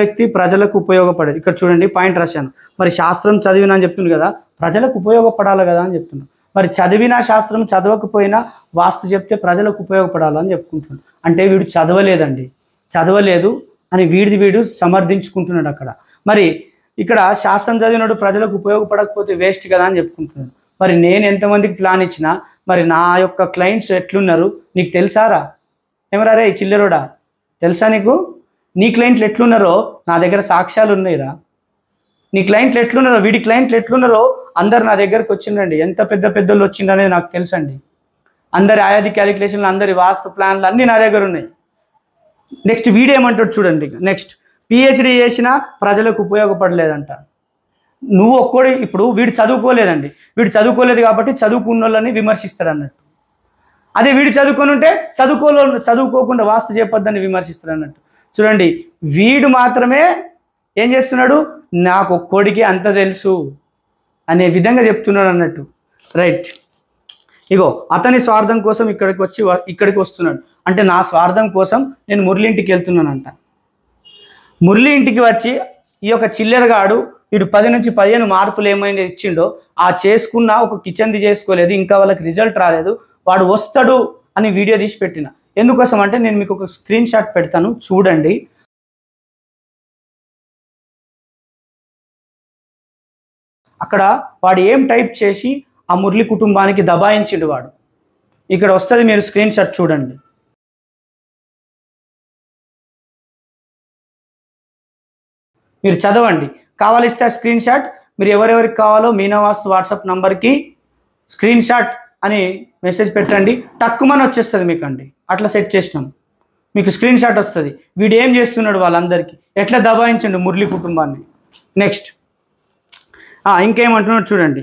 వ్యక్తి ప్రజలకు ఉపయోగపడేది. ఇక్కడ చూడండి పాయింట్ రాశాను. మరి శాస్త్రం చదివినా అని చెప్తుంది కదా, ప్రజలకు ఉపయోగపడాలి కదా అని చెప్తున్నాను. మరి చదివినా శాస్త్రం చదవకపోయినా వాస్తు చెప్తే ప్రజలకు ఉపయోగపడాలని చెప్పుకుంటున్నాడు. అంటే వీడు చదవలేదు అని వీడు సమర్థించుకుంటున్నాడు అక్కడ. మరి ఇక్కడ శాస్త్రం చదివినాడు ప్రజలకు ఉపయోగపడకపోతే వేస్ట్ కదా అని చెప్పుకుంటున్నాడు. మరి నేను ఎంతమందికి ప్లాన్ ఇచ్చినా మరి నా యొక్క క్లయింట్స్ ఎట్లున్నారు నీకు తెలుసారా? ఏమరా రే చిల్లరోడా, తెలుసా నీకు? నీ క్లయింట్లు ఎట్లున్నారో నా దగ్గర సాక్ష్యాలు ఉన్నాయిరా. నీ క్లయింట్లు ఎట్లున్నారో, వీడి క్లయింట్లు ఎట్లున్నారో అందరు నా దగ్గరకు వచ్చిండండి. ఎంత పెద్దోళ్ళు వచ్చిండనేది నాకు తెలుసండి. అందరి ఆయాది క్యాలిక్యులేషన్లు, అందరి వాస్తు ప్లాన్లు అన్నీ నా దగ్గర ఉన్నాయి. నెక్స్ట్ వీడియో ఏమంటాడు చూడండి. నెక్స్ట్, పిహెచ్డి చేసినా ప్రజలకు ఉపయోగపడలేదంట. నువ్వు ఒక్కడి, ఇప్పుడు వీడు చదువుకోలేదండి, వీడు చదువుకోలేదు కాబట్టి చదువుకున్న వాళ్ళని విమర్శిస్తారు అన్నట్టు. అదే వీడు చదువుకొని ఉంటే చదువుకోకుండా వాస్తు చెప్పొద్దని విమర్శిస్తారు అన్నట్టు. చూడండి, వీడు మాత్రమే ఏం చేస్తున్నాడు, నాకు ఒక్కోడికి అంత తెలుసు అనే విధంగా చెప్తున్నాడు అన్నట్టు. రైట్, ఇగో అతని స్వార్థం కోసం ఇక్కడికి వస్తున్నాడు అంటే నా స్వార్థం కోసం నేను మురళి ఇంటికి వెళ్తున్నానంట. మురళి ఇంటికి వచ్చి ఈ యొక్క చిల్లరగాడు వీడు 10 నుంచి 15 మార్కులు ఏమైనా ఇచ్చిండో ఆ చేసుకున్న ఒక కిచెన్ది చేసుకోలేదు, ఇంకా వాళ్ళకి రిజల్ట్ రాలేదు, వాడు వస్తాడు అని వీడియో తీసి పెట్టిన. ఎందుకోసం అంటే నేను మీకు ఒక స్క్రీన్ షాట్ పెడతాను చూడండి. అక్కడ వాడు ఏం టైప్ చేసి ఆ మురళి కుటుంబానికి దబాయించిండు వాడు. ఇక్కడ వస్తుంది, మీరు స్క్రీన్ షాట్ చూడండి. మీరు చదవండి, కావాలిస్తే ఆ స్క్రీన్ షాట్ మీరు ఎవరెవరికి కావాలో మీనావాస్తు వాట్సాప్ నంబర్కి స్క్రీన్ షాట్ అని మెసేజ్ పెట్టండి, టక్కుమని వచ్చేస్తుంది మీకు అండి. అట్లా సెట్ చేసినాం, మీకు స్క్రీన్ షాట్ వస్తుంది. వీడు ఏం చేస్తున్నాడు వాళ్ళందరికీ, ఎట్లా దబాయించండి మురళి కుటుంబాన్ని. నెక్స్ట్ ఇంకేమంటున్నాడు చూడండి.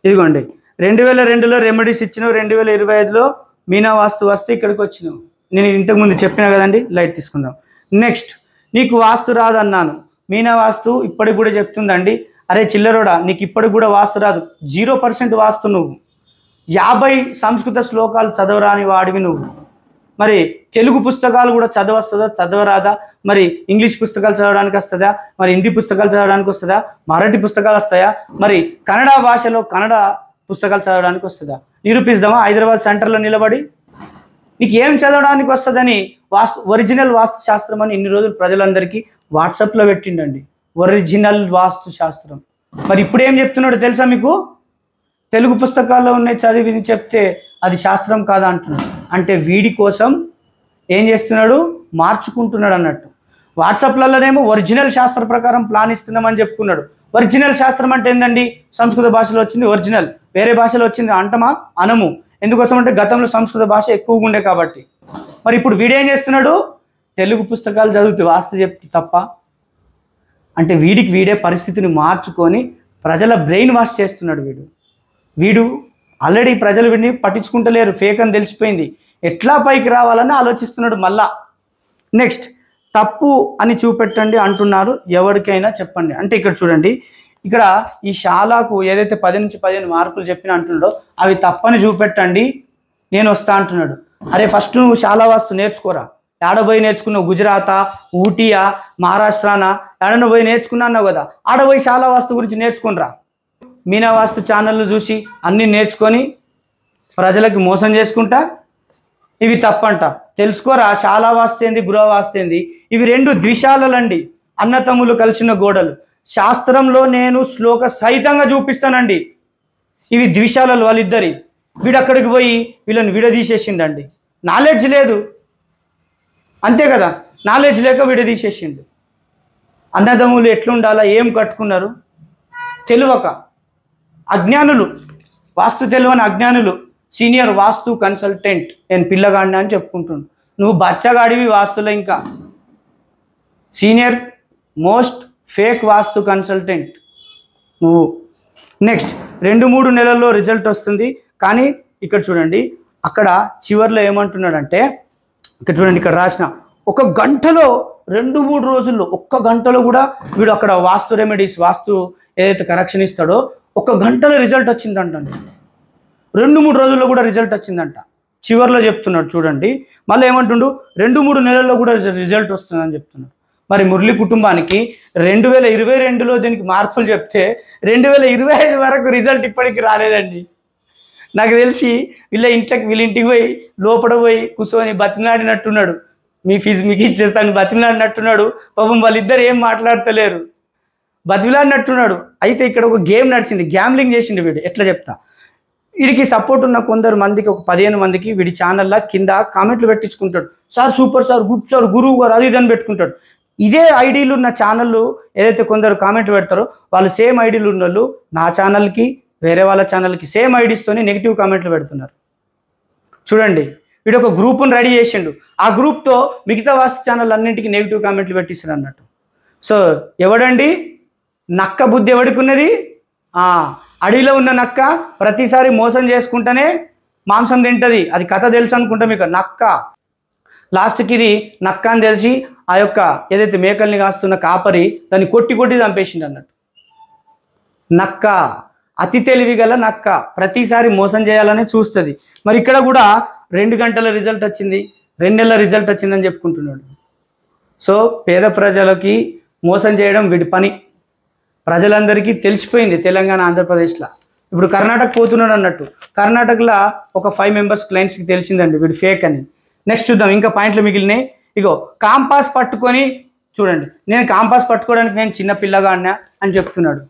ఇదిగోండి, 2002లో రెమెడీస్ ఇచ్చినావు, 2025లో మీనావాస్తు వస్తే ఇక్కడికి వచ్చినావు. నేను ఇంతకుముందు చెప్పినా కదండి, లైట్ తీసుకుందాం. నెక్స్ట్, నీకు వాస్తు రాదన్నాను, మీనావాస్తు ఇప్పటికి కూడా చెప్తుందండి, అరే చిల్లరోడా నీకు ఇప్పటికి కూడా వాస్తు రాదు, 0% వాస్తు నువ్వు, 50 సంస్కృత శ్లోకాలు చదవరాని వాడివి నువ్వు. మరి తెలుగు పుస్తకాలు కూడా చదవస్తుందా, చదవరాదా? మరి ఇంగ్లీష్ పుస్తకాలు చదవడానికి వస్తుందా, మరి హిందీ పుస్తకాలు చదవడానికి వస్తుందా, మరాఠీ పుస్తకాలు వస్తాయా, మరి కన్నడ భాషలో కన్నడ పుస్తకాలు చదవడానికి వస్తుందా? నిరూపిద్దామా హైదరాబాద్ సెంటర్లో నిలబడి? నీకు ఏం చదవడానికి వస్తుందని ఒరిజినల్ వాస్తు శాస్త్రం అని ఇన్ని రోజులు ప్రజలందరికీ వాట్సాప్లో పెట్టిండండి, ఒరిజినల్ వాస్తు శాస్త్రం. మరి ఇప్పుడు ఏం చెప్తున్నాడు తెలుసా మీకు? తెలుగు పుస్తకాల్లో ఉన్నాయి చదివి చెప్తే అది శాస్త్రం కాదా అంటున్నాడు. అంటే వీడి కోసం ఏం చేస్తున్నాడు, మార్చుకుంటున్నాడు అన్నట్టు. వాట్సాప్లలోనేమో ఒరిజినల్ శాస్త్ర ప్రకారం ప్లాన్ ఇస్తున్నామని చెప్పుకున్నాడు. ఒరిజినల్ శాస్త్రం అంటే ఏంటండి, సంస్కృత భాషలో వచ్చింది ఒరిజినల్, వేరే భాషలో వచ్చింది అంటమా అనము. ఎందుకోసం అంటే గతంలో సంస్కృత భాష ఎక్కువగా ఉండే కాబట్టి. మరి ఇప్పుడు వీడేం చేస్తున్నాడు, తెలుగు పుస్తకాలు చదువుతూ వాస్తు చెప్తే తప్ప అంటే వీడికి వీడే పరిస్థితిని మార్చుకొని ప్రజల బ్రెయిన్ వాష్ చేస్తున్నాడు వీడు. ఆల్రెడీ ప్రజలు వీడిని పట్టించుకుంటలేరు, ఫేక్ అని తెలిసిపోయింది. ఎట్లా పైకి రావాలని ఆలోచిస్తున్నాడు మళ్ళా. నెక్స్ట్, తప్పు అని చూపెట్టండి అంటున్నారు, ఎవరికైనా చెప్పండి అంటే ఇక్కడ చూడండి, ఇక్కడ ఈ శాలకు ఏదైతే 10 నుంచి 15 మార్కులు చెప్పిన అంటున్నాడో అవి తప్పని చూపెట్టండి, నేను వస్తా అంటున్నాడు. అరే ఫస్ట్ నువ్వు శాలా వాస్తు నేర్చుకోరా, ఆడబోయి నేర్చుకున్నావు, గుజరాతా, ఊటీయా, మహారాష్ట్రానా, ఆడను పోయి నేర్చుకున్నా అన్నావు కదా, ఆడబోయి శాలా వాస్తు గురించి నేర్చుకునిరా. మీనావాస్తు ఛానళ్ళు చూసి అన్నీ నేర్చుకొని ప్రజలకి మోసం చేసుకుంటా ఇవి తప్పంట. తెలుసుకోరా, శాలా వాస్తు ఏంది, గృహ వాస్తు ఏంది, ఇవి 2 ద్విశాలలండి, అన్నతమ్ములు కలిసిన గోడలు. శాస్త్రంలో నేను శ్లోక సహితంగా చూపిస్తానండి. ఇవి ద్విశాలలు వాళ్ళిద్దరి. వీడు అక్కడికి పోయి వీళ్ళని విడదీసేసిండండి. నాలెడ్జ్ లేదు, అంతే కదా, నాలెడ్జ్ లేక విడదీసేసిండు. అన్నదమ్ములు ఎట్లుండాలా, ఏం కట్టుకున్నారు తెలియక, అజ్ఞానులు, వాస్తు తెలియని అజ్ఞానులు. సీనియర్ వాస్తు కన్సల్టెంట్ నేను పిల్లగాడిని అని చెప్పుకుంటున్నాను, నువ్వు బచ్చగాడివి వాస్తులో, ఇంకా సీనియర్ మోస్ట్ ఫేక్ వాస్తు కన్సల్టెంట్ నువ్వు. నెక్స్ట్, 2-3 నెలల్లో రిజల్ట్ వస్తుంది. కానీ ఇక్కడ చూడండి, అక్కడ చివర్లో ఏమంటున్నాడంటే, ఇక్కడ చూడండి, ఇక్కడ రాసిన 1 గంటలో 2-3 రోజుల్లో 1 గంటలో కూడా వీడు అక్కడ వాస్తు రెమెడీస్, వాస్తు ఏదైతే కరెక్షన్ ఇస్తాడో 1 గంటలో రిజల్ట్ వచ్చిందంటండి. 2-3 రోజుల్లో కూడా రిజల్ట్ వచ్చిందంట. చివర్లో చెప్తున్నాడు చూడండి. మళ్ళీ ఏమంటుండు, 2-3 నెలల్లో కూడా రిజల్ట్ వస్తుందని చెప్తున్నాడు. మరి మురళి కుటుంబానికి 2022లో దీనికి మార్పులు చెప్తే 2025 వరకు రిజల్ట్ ఇప్పటికి రాలేదండి. నాకు తెలిసి వీళ్ళ ఇంటికి పోయి లోపల పోయి కూర్చొని బతిమలాడినట్టున్నాడు, మీ ఫీజు మీకు ఇచ్చేస్తాను బతిమలాడినట్టున్నాడు. పాపం వాళ్ళిద్దరు ఏం మాట్లాడతలేరు, బతిమలాడినట్టున్నాడు. అయితే ఇక్కడ ఒక గేమ్ నడిచింది, గ్యామ్లింగ్ చేసిండు వీడు. ఎట్లా చెప్తా, వీడికి సపోర్ట్ ఉన్న కొందరు మందికి, ఒక 15 మందికి వీడి ఛానల్లో కింద కామెంట్లు పెట్టించుకుంటాడు, sir super sir, good sir, గురువు గారు, అది ఇదని పెట్టుకుంటాడు. ఇదే ఐడీలు ఉన్న ఛానళ్ళు ఏదైతే కొందరు కామెంట్లు పెడతారో వాళ్ళు సేమ్ ఐడీలు ఉన్న వాళ్ళు నా ఛానల్కి వేరే వాళ్ళ ఛానల్కి సేమ్ ఐడీస్తోని నెగిటివ్ కామెంట్లు పెడుతున్నారు. చూడండి, వీడు ఒక గ్రూప్ను రెడీ చేసిండు, ఆ గ్రూప్తో మిగతా వాస్తు ఛానల్ అన్నింటికి నెగిటివ్ కామెంట్లు పెట్టిస్తారు అన్నట్టు. సో ఎవడండి నక్క బుద్ధి ఎవడికి ఉన్నది? అడవిలో ఉన్న నక్క ప్రతిసారి మోసం చేసుకుంటేనే మాంసం తింటుంది, అది కథ తెలుసు అనుకుంటా మీకు. నక్క లాస్ట్కి ఇది నక్క అని తెలిసి ఆ యొక్క ఏదైతే మేకల్ని కాస్తున్న కాపరి దాన్ని కొట్టి కొట్టి చంపేసిండు అన్నట్టు. నక్క, అతి తెలివి గల నక్క, ప్రతిసారి మోసం చేయాలని చూస్తుంది. మరి ఇక్కడ కూడా 2 గంటల రిజల్ట్ వచ్చింది, 2 నెలల రిజల్ట్ వచ్చిందని చెప్పుకుంటున్నాడు. సో పేద ప్రజలకి మోసం చేయడం వీడి పని. ప్రజలందరికీ తెలిసిపోయింది తెలంగాణ, ఆంధ్రప్రదేశ్లో. ఇప్పుడు కర్ణాటక పోతున్నాడు అన్నట్టు. కర్ణాటకలో ఒక 5 మెంబర్స్ క్లయింట్స్కి తెలిసిందండి వీడు ఫేక్ అని. నెక్స్ట్ చూద్దాం, ఇంకా పాయింట్లు మిగిలినాయి. ఇగో కాంపాస్ పట్టుకొని చూడండి, నేను కాంపాస్ పట్టుకోవడానికి నేను చిన్న పిల్లగాడినా అని చెప్తున్నాడు.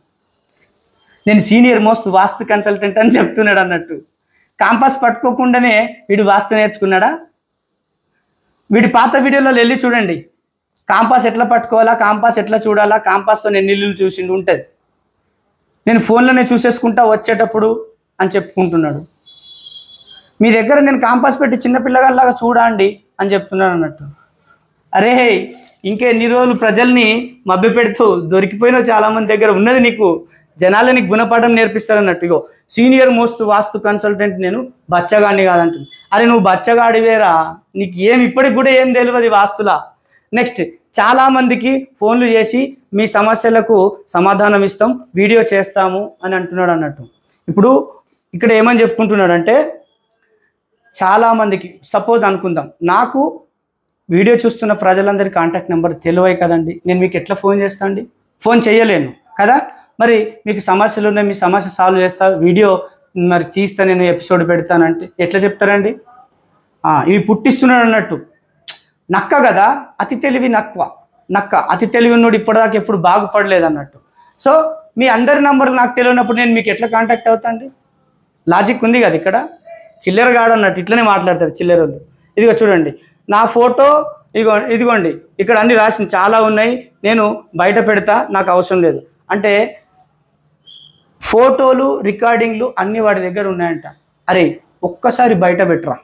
నేను సీనియర్ మోస్ట్ వాస్తు కన్సల్టెంట్ అని చెప్తున్నాడు అన్నట్టు. కాంపాస్ పట్టుకోకుండానే వీడు వాస్తు నేర్చుకున్నాడా? వీడి పాత వీడియోలో వెళ్ళి చూడండి, కాంపాస్ ఎట్లా పట్టుకోవాలా, కాంపాస్ ఎట్లా చూడాలా, కాంపాస్తో నేను ఇల్లు చూసిండు ఉంటుంది. నేను ఫోన్లోనే చూసేసుకుంటా వచ్చేటప్పుడు అని చెప్పుకుంటున్నాడు. మీ దగ్గర నేను కాంపాస్ పెట్టి చిన్నపిల్లగాళ్ళలాగా చూడండి అని చెప్తున్నాను అన్నట్టు. అరే ఇంకెన్ని రోజులు ప్రజల్ని మభ్యపెడుతూ దొరికిపోయినావు, చాలామంది దగ్గర ఉన్నది నీకు, జనాలని గుణపాఠం నేర్పిస్తారన్నట్టు. ఇగో సీనియర్ మోస్ట్ వాస్తు కన్సల్టెంట్ నేను, బచ్చగాడిని కాదంటుంది. అరే నువ్వు బచ్చగాడివేరా, నీకు ఇప్పటికి కూడా ఏం తెలియదు వాస్తులా. నెక్స్ట్, చాలామందికి ఫోన్లు చేసి మీ సమస్యలకు సమాధానం ఇస్తాం, వీడియో చేస్తాము అని అంటున్నాడు అన్నట్టు. ఇప్పుడు ఇక్కడ ఏమని చెప్పుకుంటున్నాడు అంటే, చాలామందికి సపోజ్ అనుకుందాం, నాకు వీడియో చూస్తున్న ప్రజలందరి కాంటాక్ట్ నెంబర్ తెలివై కదండి, నేను మీకు ఎట్లా ఫోన్ చేస్తా అండి? ఫోన్ చేయలేను కదా. మరి మీకు సమస్యలు ఉన్నాయి, మీ సమస్య సాల్వ్ చేస్తా, వీడియో మరి తీస్తా, నేను ఎపిసోడ్ పెడతానంటే ఎట్లా చెప్తారండి? ఇవి పుట్టిస్తున్నాడు అన్నట్టు. నక్క కదా, అతి తెలివి నక్క, అతి తెలివి ఉన్నోడు ఇప్పటిదాకా ఎప్పుడు బాగుపడలేదు అన్నట్టు. సో మీ అందరి నంబర్లు నాకు తెలియనప్పుడు నేను మీకు ఎట్లా కాంటాక్ట్ అవుతా అండి? లాజిక్ ఉంది కదా ఇక్కడ. చిల్లరగాడు అన్నట్టు ఇట్లనే మాట్లాడతారు చిల్లరోళ్ళు. ఇదిగో చూడండి, నా ఫోటో ఇదిగోండి, ఇక్కడ అన్ని రాసింది చాలా ఉన్నాయి, నేను బయట పెడతా, నాకు అవసరం లేదు అంటే ఫోటోలు రికార్డింగ్లు అన్నీ వాడి దగ్గర ఉన్నాయంట. అరే ఒక్కసారి బయట పెట్టరా,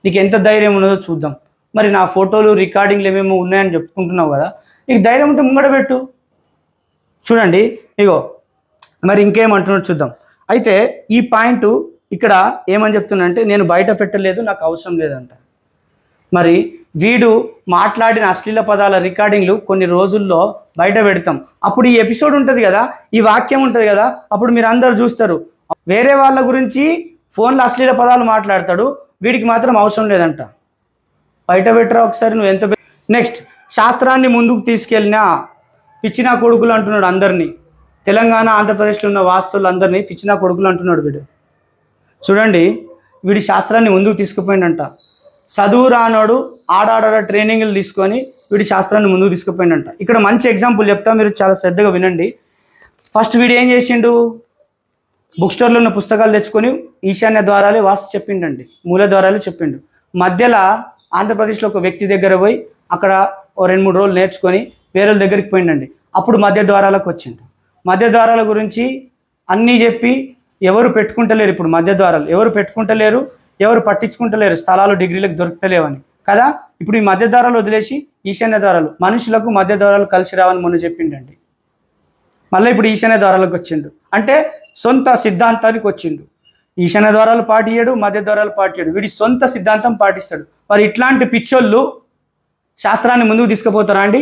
నీకు ఎంత ధైర్యం ఉన్నదో చూద్దాం. మరి నా ఫోటోలు రికార్డింగ్లు ఏమేమో ఉన్నాయని చెప్పుకుంటున్నావు కదా, నీకు ధైర్యం ఉంటే ముంగడ పెట్టు. చూడండి ఇగో, మరి ఇంకేమంటున్నాడు చూద్దాం. అయితే ఈ పాయింట్ ఇక్కడ ఏమని చెప్తున్నా అంటే, నేను బయట పెట్టలేదు, నాకు అవసరం లేదంట. మరి వీడు మాట్లాడిన అశ్లీల పదాల రికార్డింగ్లు కొన్ని రోజుల్లో బయట పెడతాం. అప్పుడు ఈ ఎపిసోడ్ ఉంటుంది కదా, ఈ వాక్యం ఉంటుంది కదా, అప్పుడు మీరు అందరు చూస్తారు. వేరే వాళ్ళ గురించి ఫోన్లో అశ్లీల పదాలు మాట్లాడతాడు, వీడికి మాత్రం అవసరం లేదంట. బయట పెట్టరా ఒకసారి నువ్వు ఎంత. నెక్స్ట్, శాస్త్రాన్ని ముందుకు తీసుకెళ్ళిన పిచ్చినా కొడుకులు అంటున్నాడు అందరినీ. తెలంగాణ, ఆంధ్రప్రదేశ్లో ఉన్న వాస్తువులు అందరినీ పిచ్చినా కొడుకులు అంటున్నాడు వీడు. చూడండి, వీడి శాస్త్రాన్ని ముందుకు తీసుకుపోయిందంట. చదువు రానోడు ఆడాడ ట్రైనింగ్లు తీసుకొని వీడి శాస్త్రాన్ని ముందుకు తీసుకుపోయిందంట. ఇక్కడ మంచి ఎగ్జాంపుల్ చెప్తా, మీరు చాలా శ్రద్ధగా వినండి. ఫస్ట్ వీడు ఏం చేసిండు, బుక్ స్టోర్లో ఉన్న పుస్తకాలు తెచ్చుకొని ఈశాన్య ద్వారాలే వాస్తు చెప్పిండండి, మూల ద్వారాలు చెప్పిండు. మధ్యలో ఆంధ్రప్రదేశ్లో ఒక వ్యక్తి దగ్గర పోయి అక్కడ 2-3 రోజులు నేర్చుకొని వేరే దగ్గరికి పోయిండండి. అప్పుడు మధ్య ద్వారాలకు వచ్చిండు. మధ్య ద్వారాల గురించి అన్నీ చెప్పి ఎవరు పెట్టుకుంటలేరు. ఇప్పుడు మధ్య ద్వారాలు ఎవరు పెట్టుకుంటలేరు, ఎవరు పట్టించుకుంటలేరు, స్థలాలు డిగ్రీలకు దొరుకుతలేవని కదా. ఇప్పుడు ఈ మధ్య ద్వారాలు వదిలేసి ఈశాన్య ద్వారాలు, మనుషులకు మధ్య ద్వారాలు కలిసి రావని మొన్న చెప్పిండండి. మళ్ళీ ఇప్పుడు ఈశాన్య ద్వారాలకు వచ్చిండు అంటే సొంత సిద్ధాంతానికి వచ్చిండు. ఈశాన్య ద్వారాలు పాటియ్యాడు, మధ్య ద్వారాలు పాటియ్యాడు, వీడి సొంత సిద్ధాంతం పాటిస్తాడు. మరి ఇట్లాంటి పిచ్చోళ్ళు శాస్త్రాన్ని ముందుకు తీసుకుపోతారా అండి?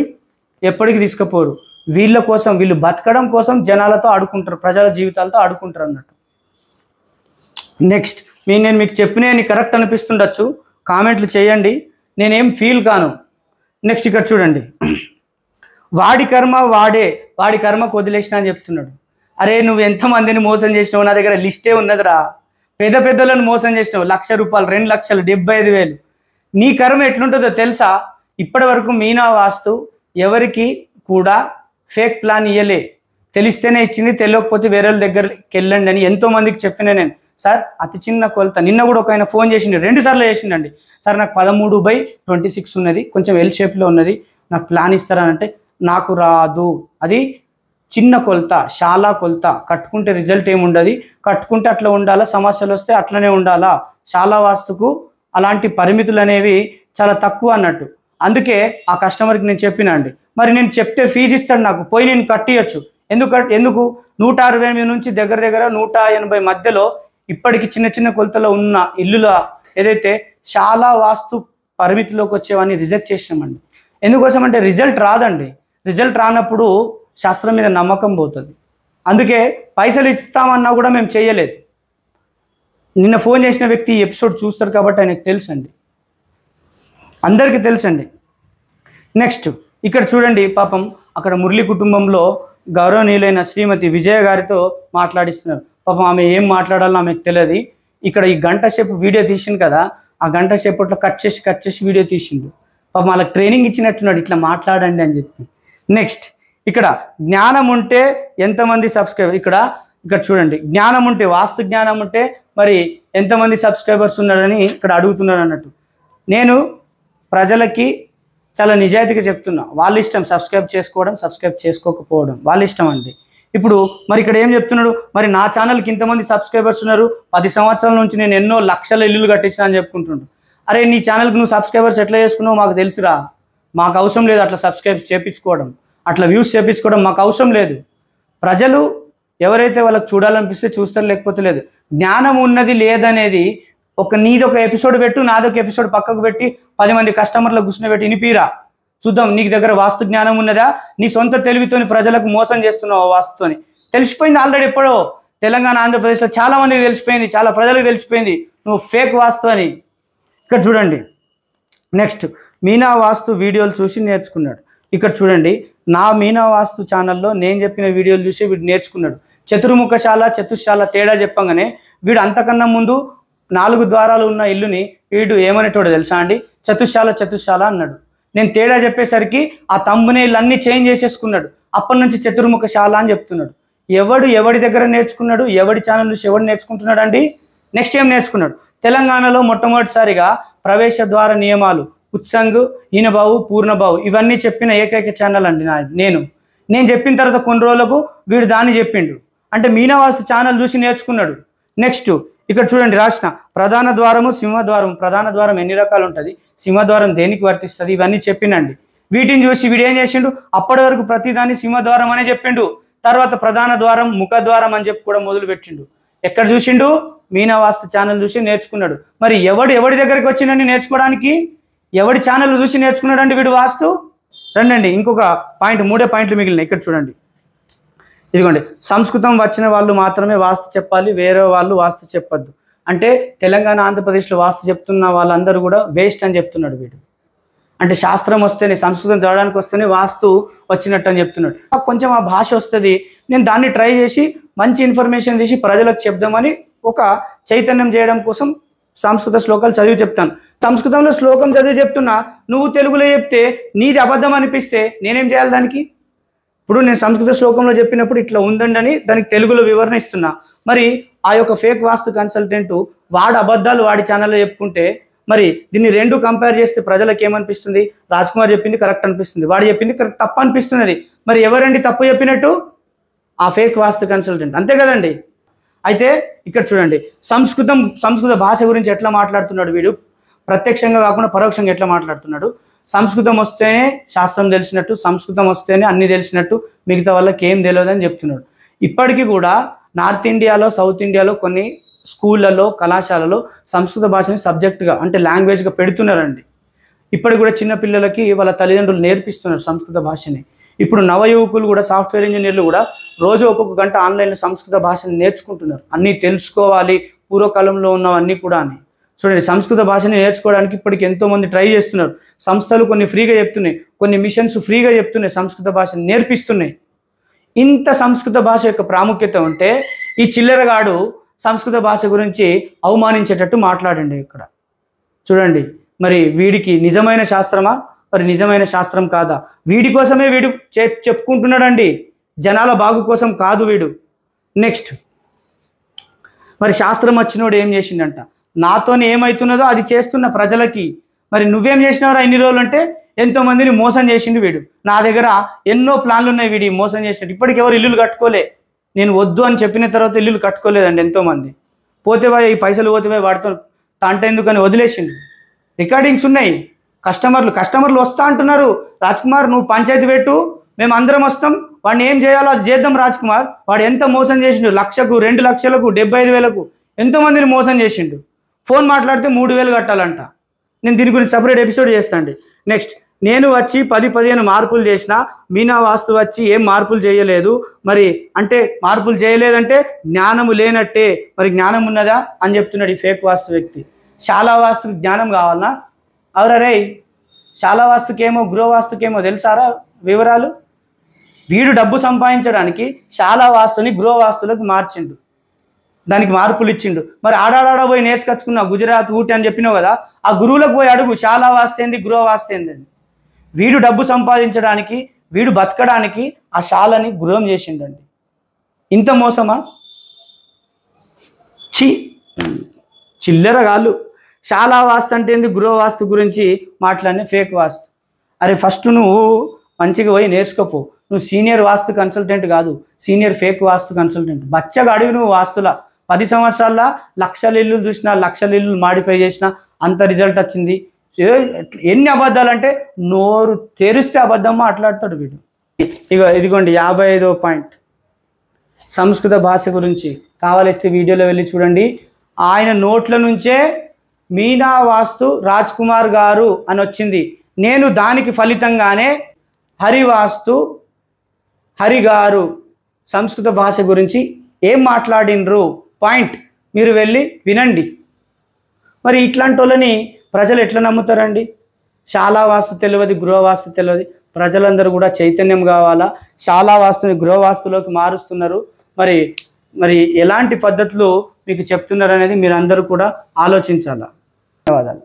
ఎప్పటికీ తీసుకుపోరు. వీళ్ళ కోసం, వీళ్ళు బతకడం కోసం జనాలతో ఆడుకుంటారు, ప్రజల జీవితాలతో ఆడుకుంటారు అన్నట్టు. నెక్స్ట్, నేను మీకు చెప్పినవి కరెక్ట్ అనిపిస్తుండొచ్చు, కామెంట్లు చేయండి, నేనేం ఫీల్ కాను. నెక్స్ట్ ఇక్కడ చూడండి, వాడి కర్మ వాడి కర్మకు వదిలేసిన అని చెప్తున్నాడు. అరే నువ్వు ఎంతమందిని మోసం చేసినావు, నా దగ్గర లిస్టే ఉన్నదిరా. పెద్దలను మోసం చేసినావు, 1,00,000 రూపాయలు, 2,75,000. నీ కర్మ ఎట్లుంటుందో తెలుసా? ఇప్పటి వరకు మీనా వాస్తు ఎవరికి కూడా ఫేక్ ప్లాన్ ఇయ్యలే, తెలిస్తేనే ఇచ్చింది, తెలియకపోతే వేరే వాళ్ళ దగ్గరికి వెళ్ళండి అని ఎంతోమందికి చెప్పినా నేను. సార్ అతి చిన్న కొలత, నిన్న కూడా ఒక ఆయన ఫోన్ చేసిండు, 2 సార్లు చేసిండండి. సార్ నాకు 13/26 ఉన్నది, కొంచెం ఎల్ షేప్లో ఉన్నది, నాకు ప్లాన్ ఇస్తారనంటే నాకు రాదు, అది చిన్న కొలత, చాలా కొలత, కట్టుకుంటే రిజల్ట్ ఏముండదు, కట్టుకుంటే అట్లా ఉండాలా, సమస్యలు వస్తే అట్లనే ఉండాలా, చాలా వాస్తుకు అలాంటి పరిమితులు అనేవి చాలా తక్కువ అన్నట్టు. అందుకే ఆ కస్టమర్కి నేను చెప్పినా అండి. మరి నేను చెప్తే ఫీజు ఇస్తాడు, నాకు పోయి నేను కట్టియచ్చు. ఎందుకు 168 నుంచి దగ్గర 180 మధ్యలో ఇప్పటికి చిన్న కొలతలో ఉన్న ఇల్లుల ఏదైతే చాలా వాస్తు పరిమితిలోకి వచ్చేవన్నీ రిజెక్ట్ చేసినామండి. ఎందుకోసం అంటే రిజల్ట్ రాదండి. రిజల్ట్ రానప్పుడు శాస్త్రం మీద నమ్మకం పోతుంది. అందుకే పైసలు ఇస్తామన్నా కూడా మేము చేయలేదు. నిన్న ఫోన్ చేసిన వ్యక్తి ఈ ఎపిసోడ్ చూస్తారు కాబట్టి ఆయనకు తెలుసండి, అందరికీ తెలుసండి. నెక్స్ట్ ఇక్కడ చూడండి, పాపం అక్కడ మురళి కుటుంబంలో గౌరవనీయులైన శ్రీమతి విజయ గారితో మాట్లాడిస్తున్నారు. పాపం ఆమె ఏం మాట్లాడాలో ఆమెకు తెలియదు. ఇక్కడ ఈ గంట సేపు వీడియో తీసిండు కదా, ఆ గంట సేపట్లో కట్ చేసి వీడియో తీసిండు. పాపం వాళ్ళకి ట్రైనింగ్ ఇచ్చినట్టున్నాడు, ఇట్లా మాట్లాడండి అని చెప్పి. నెక్స్ట్ ఇక్కడ జ్ఞానం ఉంటే ఎంతమంది సబ్స్క్రైబర్, ఇక్కడ చూడండి, జ్ఞానం ఉంటే, వాస్తు జ్ఞానం ఉంటే మరి ఎంతమంది సబ్స్క్రైబర్స్ ఉన్నారని ఇక్కడ అడుగుతున్నారు అన్నట్టు. నేను ప్రజలకి చాలా నిజాయితీగా చెప్తున్నా, వాళ్ళ ఇష్టం సబ్స్క్రైబ్ చేసుకోవడం, సబ్స్క్రైబ్ చేసుకోకపోవడం వాళ్ళ ఇష్టం అండి. ఇప్పుడు మరి ఇక్కడ ఏం చెప్తున్నాడు, మరి నా ఛానల్కి ఇంతమంది సబ్స్క్రైబర్స్ ఉన్నారు, 10 సంవత్సరాల నుంచి నేను ఎన్నో లక్షల ఇల్లులు కట్టించిన అని చెప్పుకుంటుండు. అరే నీ ఛానల్కి నువ్వు సబ్స్క్రైబర్స్ ఎట్లా చేసుకున్నావు మాకు తెలుసురా, మాకు అవసరం లేదు అట్లా సబ్స్క్రైబ్ చేయించుకోవడం, అట్లా వ్యూస్ చేయించుకోవడం మాకు అవసరం లేదు. ప్రజలు ఎవరైతే వాళ్ళకి చూడాలనిపిస్తే చూస్తారు, లేకపోతే లేదు. జ్ఞానం ఉన్నది లేదనేది నీది ఒక ఎపిసోడ్ పెట్టు, నాదొక ఎపిసోడ్ పక్కకు పెట్టి 10 మంది కస్టమర్లకు కూర్చుని వినిపిరా, చూద్దాం నీకు దగ్గర వాస్తు జ్ఞానం ఉన్నదా, నీ సొంత తెలివితోని ప్రజలకు మోసం చేస్తున్నావు వాస్తుతోని. తెలిసిపోయింది ఆల్రెడీ ఎప్పుడో, తెలంగాణ ఆంధ్రప్రదేశ్లో చాలా మందికి తెలిసిపోయింది, చాలా ప్రజలకు తెలిసిపోయింది నువ్వు ఫేక్ వాస్తు అని. ఇక్కడ చూడండి, నెక్స్ట్ మీనా వాస్తు వీడియోలు చూసి నేర్చుకున్నాడు. ఇక్కడ చూడండి, నా మీనా వాస్తు ఛానల్లో నేను చెప్పిన వీడియోలు చూసి వీడు నేర్చుకున్నాడు. చతుర్ముఖశాల చతుశాల తేడా చెప్పంగానే వీడు అంతకన్నా ముందు 4 ద్వారాలు ఉన్న ఇల్లుని వీడు ఏమనేటోడు తెలుసా అండి, చతుశాల అన్నాడు. నేను తేడా చెప్పేసరికి ఆ తంబునేళ్ళు అన్నీ చేంజ్ చేసేసుకున్నాడు. అప్పటి నుంచి చతుర్ముఖశాల అని చెప్తున్నాడు. ఎవడి దగ్గర నేర్చుకున్నాడు, ఎవడి ఛానల్ చూసి ఎవడు నేర్చుకుంటున్నాడు అండి. నెక్స్ట్ ఏం నేర్చుకున్నాడు, తెలంగాణలో మొట్టమొదటిసారిగా ప్రవేశ ద్వార నియమాలు, ఉత్సంగ్, ఈనబావు, పూర్ణబావు ఇవన్నీ చెప్పిన ఏకైక ఛానల్ అండి నేను చెప్పిన తర్వాత కొన్ని రోజులకు వీడు దాన్ని చెప్పిండు. అంటే మీనవాస్తు ఛానల్ చూసి నేర్చుకున్నాడు. నెక్స్ట్ ఇక్కడ చూడండి, రాసిన ప్రధాన ద్వారము, సింహద్వారం. ప్రధాన ద్వారం ఎన్ని రకాలు ఉంటుంది, సింహద్వారం దేనికి వర్తిస్తుంది, ఇవన్నీ చెప్పినండి. వీటిని చూసి వీడు ఏం చేసిండు, అప్పటి వరకు ప్రతిదాన్ని సింహద్వారం అనే చెప్పిండు. తర్వాత ప్రధాన ద్వారం, ముఖద్వారం అని చెప్పి కూడా మొదలు పెట్టిండు. ఎక్కడ చూసిండు, మీనవాస్తు ఛానల్ చూసి నేర్చుకున్నాడు. మరి ఎవడి దగ్గరికి వచ్చిండండి నేర్చుకోవడానికి, ఎవడి ఛానల్ చూసి నేర్చుకున్నాడండి వీడు వాస్తు. రండి ఇంకొక పాయింట్, 3 పాయింట్లు మిగిలినాయి. ఇక్కడ చూడండి, ఇదిగోండి, సంస్కృతం వచ్చిన వాళ్ళు మాత్రమే వాస్తు చెప్పాలి, వేరే వాళ్ళు వాస్తు చెప్పొద్దు. అంటే తెలంగాణ ఆంధ్రప్రదేశ్లో వాస్తు చెప్తున్న వాళ్ళందరూ కూడా వేస్ట్ అని చెప్తున్నాడు వీడు. అంటే శాస్త్రం వస్తేనే, సంస్కృతం చదవడానికి వస్తేనే వాస్తు వచ్చినట్టు అని చెప్తున్నాడు. కొంచెం ఆ భాష వస్తుంది, నేను దాన్ని ట్రై చేసి మంచి ఇన్ఫర్మేషన్ తీసి ప్రజలకు చెప్దామని ఒక చైతన్యం చేయడం కోసం సంస్కృత శ్లోకాలు చదివి చెప్తాను. సంస్కృతంలో శ్లోకం చదివి చెప్తున్నా, నువ్వు తెలుగులో చెప్తే నీది అబద్ధం అనిపిస్తే నేనేం చేయాలి దానికి. ఇప్పుడు నేను సంస్కృత శ్లోకంలో చెప్పినప్పుడు ఇట్లా ఉందండి అని దానికి తెలుగులో వివరణ ఇస్తున్నా. మరి ఆ యొక్క ఫేక్ వాస్తు కన్సల్టెంట్ వాడు అబద్ధాలు వాడి ఛానల్లో చెప్పుకుంటే మరి దీన్ని 2 కంపేర్ చేస్తే ప్రజలకు ఏమనిపిస్తుంది, రాజ్ కుమార్ చెప్పింది కరెక్ట్ అనిపిస్తుంది, వాడు చెప్పింది కరెక్ట్ తప్పు అనిపిస్తున్నది. మరి ఎవరండి తప్పు చెప్పినట్టు, ఆ ఫేక్ వాస్తు కన్సల్టెంట్, అంతే కదండి. అయితే ఇక్కడ చూడండి, సంస్కృత భాష గురించి ఎట్లా మాట్లాడుతున్నాడు వీడు, ప్రత్యక్షంగా కాకుండా పరోక్షంగా ఎట్లా మాట్లాడుతున్నాడు. సంస్కృతం వస్తేనే శాస్త్రం తెలిసినట్టు, సంస్కృతం వస్తేనే అన్ని తెలిసినట్టు, మిగతా వాళ్ళకి ఏం తెలియదని చెప్తున్నాడు. ఇప్పటికీ కూడా నార్త్ ఇండియాలో, సౌత్ ఇండియాలో కొన్ని స్కూళ్ళలో, కళాశాలలో సంస్కృత భాషని సబ్జెక్టుగా అంటే లాంగ్వేజ్గా పెడుతున్నారండి. ఇప్పటికి కూడా చిన్నపిల్లలకి వాళ్ళ తల్లిదండ్రులు నేర్పిస్తున్నారు సంస్కృత భాషని. ఇప్పుడు నవయువకులు కూడా, సాఫ్ట్వేర్ ఇంజనీర్లు కూడా రోజు ఒక్కొక్క గంట ఆన్లైన్లో సంస్కృత భాషను నేర్చుకుంటున్నారు. అన్నీ తెలుసుకోవాలి, పూర్వకాలంలో ఉన్నవన్నీ కూడా అని. చూడండి, సంస్కృత భాషని నేర్చుకోవడానికి ఇప్పటికి ఎంతోమంది ట్రై చేస్తున్నారు. సంస్థలు కొన్ని ఫ్రీగా చెప్తున్నాయి, కొన్ని మిషన్స్ ఫ్రీగా చెప్తున్నాయి, సంస్కృత భాషను నేర్పిస్తున్నాయి. ఇంత సంస్కృత భాష యొక్క ప్రాముఖ్యత ఉంటే ఈ చిల్లరగాడు సంస్కృత భాష గురించి అవమానించేటట్టు మాట్లాడండి. ఇక్కడ చూడండి, మరి వీడికి నిజమైన శాస్త్రమా, మరి నిజమైన శాస్త్రం కాదా, వీడి కోసమే వీడు చెప్పుకుంటున్నాడండి, జనాల బాగు కోసం కాదు వీడు. నెక్స్ట్, మరి శాస్త్రం వచ్చినోడు ఏం చేసిండంట, నాతోనే ఏమవుతున్నదో అది చేస్తున్న ప్రజలకి, మరి నువ్వేం చేసినావురా ఇన్ని రోజులు అంటే ఎంతోమందిని మోసం చేసిండు వీడు. నా దగ్గర ఎన్నో ప్లాన్లు ఉన్నాయి వీడి మోసం చేసినట్టు. ఇప్పటికి ఎవరు ఇల్లులు కట్టుకోలే, నేను వద్దు అని చెప్పిన తర్వాత ఇల్లులు కట్టుకోలేదండి ఎంతోమంది. పోతే ఈ పైసలు పోతే వాడితో తంట ఎందుకని వదిలేసిండు. రికార్డింగ్స్ ఉన్నాయి. కస్టమర్లు వస్తా అంటున్నారు, రాజ్ కుమార్ నువ్వు పంచాయతీ పెట్టు, మేము అందరం వస్తాం, వాడిని ఏం చేయాలో అది చేద్దాం రాజ్ కుమార్, వాడు ఎంత మోసం చేసిండు, 1,00,000కు 2 లక్షలకు 75,000కు ఎంతోమందిని మోసం చేసిండు. ఫోన్ మాట్లాడితే 3,000 కట్టాలంట. నేను దీని గురించి సపరేట్ ఎపిసోడ్ చేస్తాను. నెక్స్ట్, నేను వచ్చి 10-15 మార్పులు చేసిన, మీనా వాస్తు వచ్చి ఏం మార్పులు చేయలేదు, మరి అంటే మార్పులు చేయలేదంటే జ్ఞానము లేనట్టే, మరి జ్ఞానం ఉన్నదా అని చెప్తున్నాడు ఈ ఫేక్ వాస్తు వ్యక్తి. శాలా వాస్తుకి జ్ఞానం కావాలనా? అవరే శాలా వాస్తుకేమో గృహవాస్తుకేమో తెలుసారా వివరాలు? వీడు డబ్బు సంపాదించడానికి శాలా వాస్తుని గృహవాస్తులకు మార్చిండు, దానికి మార్పులు ఇచ్చిండు. మరి ఆడాడ పోయి నేర్చుకొచ్చుకున్నా గుజరాత్ ఊటీ అని చెప్పినావు కదా, ఆ గురువులకు పోయి అడుగు శాలా వాస్తు ఏంది గృహ వాస్తు ఏంది అని. వీడు డబ్బు సంపాదించడానికి, వీడు బతకడానికి ఆ శాలని గృహం చేసిండండి. ఇంత మోసమా? చిల్లరగాళ్ళు. శాలా వాస్తు అంటే ఏంది, గృహ వాస్తు గురించి మాట్లాడిన ఫేక్ వాస్తు. అరే ఫస్ట్ నువ్వు మంచిగా పోయి నేర్చుకోపో. నువ్వు సీనియర్ వాస్తు కన్సల్టెంట్ కాదు, సీనియర్ ఫేక్ వాస్తు కన్సల్టెంట్. బచ్చగా అడిగి నువ్వు వాస్తులా 10 సంవత్సరాల లక్షల ఇల్లు చూసినా, లక్షల ఇల్లు మాడిఫై చేసినా అంత రిజల్ట్ వచ్చింది. ఎన్ని అబద్ధాలు అంటే నోరు తెరిస్తే అబద్ధం మాట్లాడతాడు వీడు. ఇదిగోండి 55వ పాయింట్ సంస్కృత భాష గురించి. కావాలిస్తే వీడియోలో వెళ్ళి చూడండి. ఆయన నోట్ల నుంచే మీనా వాస్తు రాజ్ కుమార్ గారు అని వచ్చింది. నేను దానికి ఫలితంగానే హరివాస్తు హరి గారు సంస్కృత భాష గురించి ఏం మాట్లాడినరు పాయింట్ మీరు వెళ్ళి వినండి. మరి ఇట్లాంటి వాళ్ళని ప్రజలు ఎట్లా నమ్ముతారండి? శాలా వాస్తు తెలియదు, గృహవాస్తు తెలియదు. ప్రజలందరూ కూడా చైతన్యం కావాలా? శాలా వాస్తుని గృహవాస్తులోకి మారుస్తున్నారు. మరి ఎలాంటి పద్ధతులు మీకు చెప్తున్నారు అనేది మీరు అందరూ కూడా ఆలోచించాలా. ధన్యవాదాలు.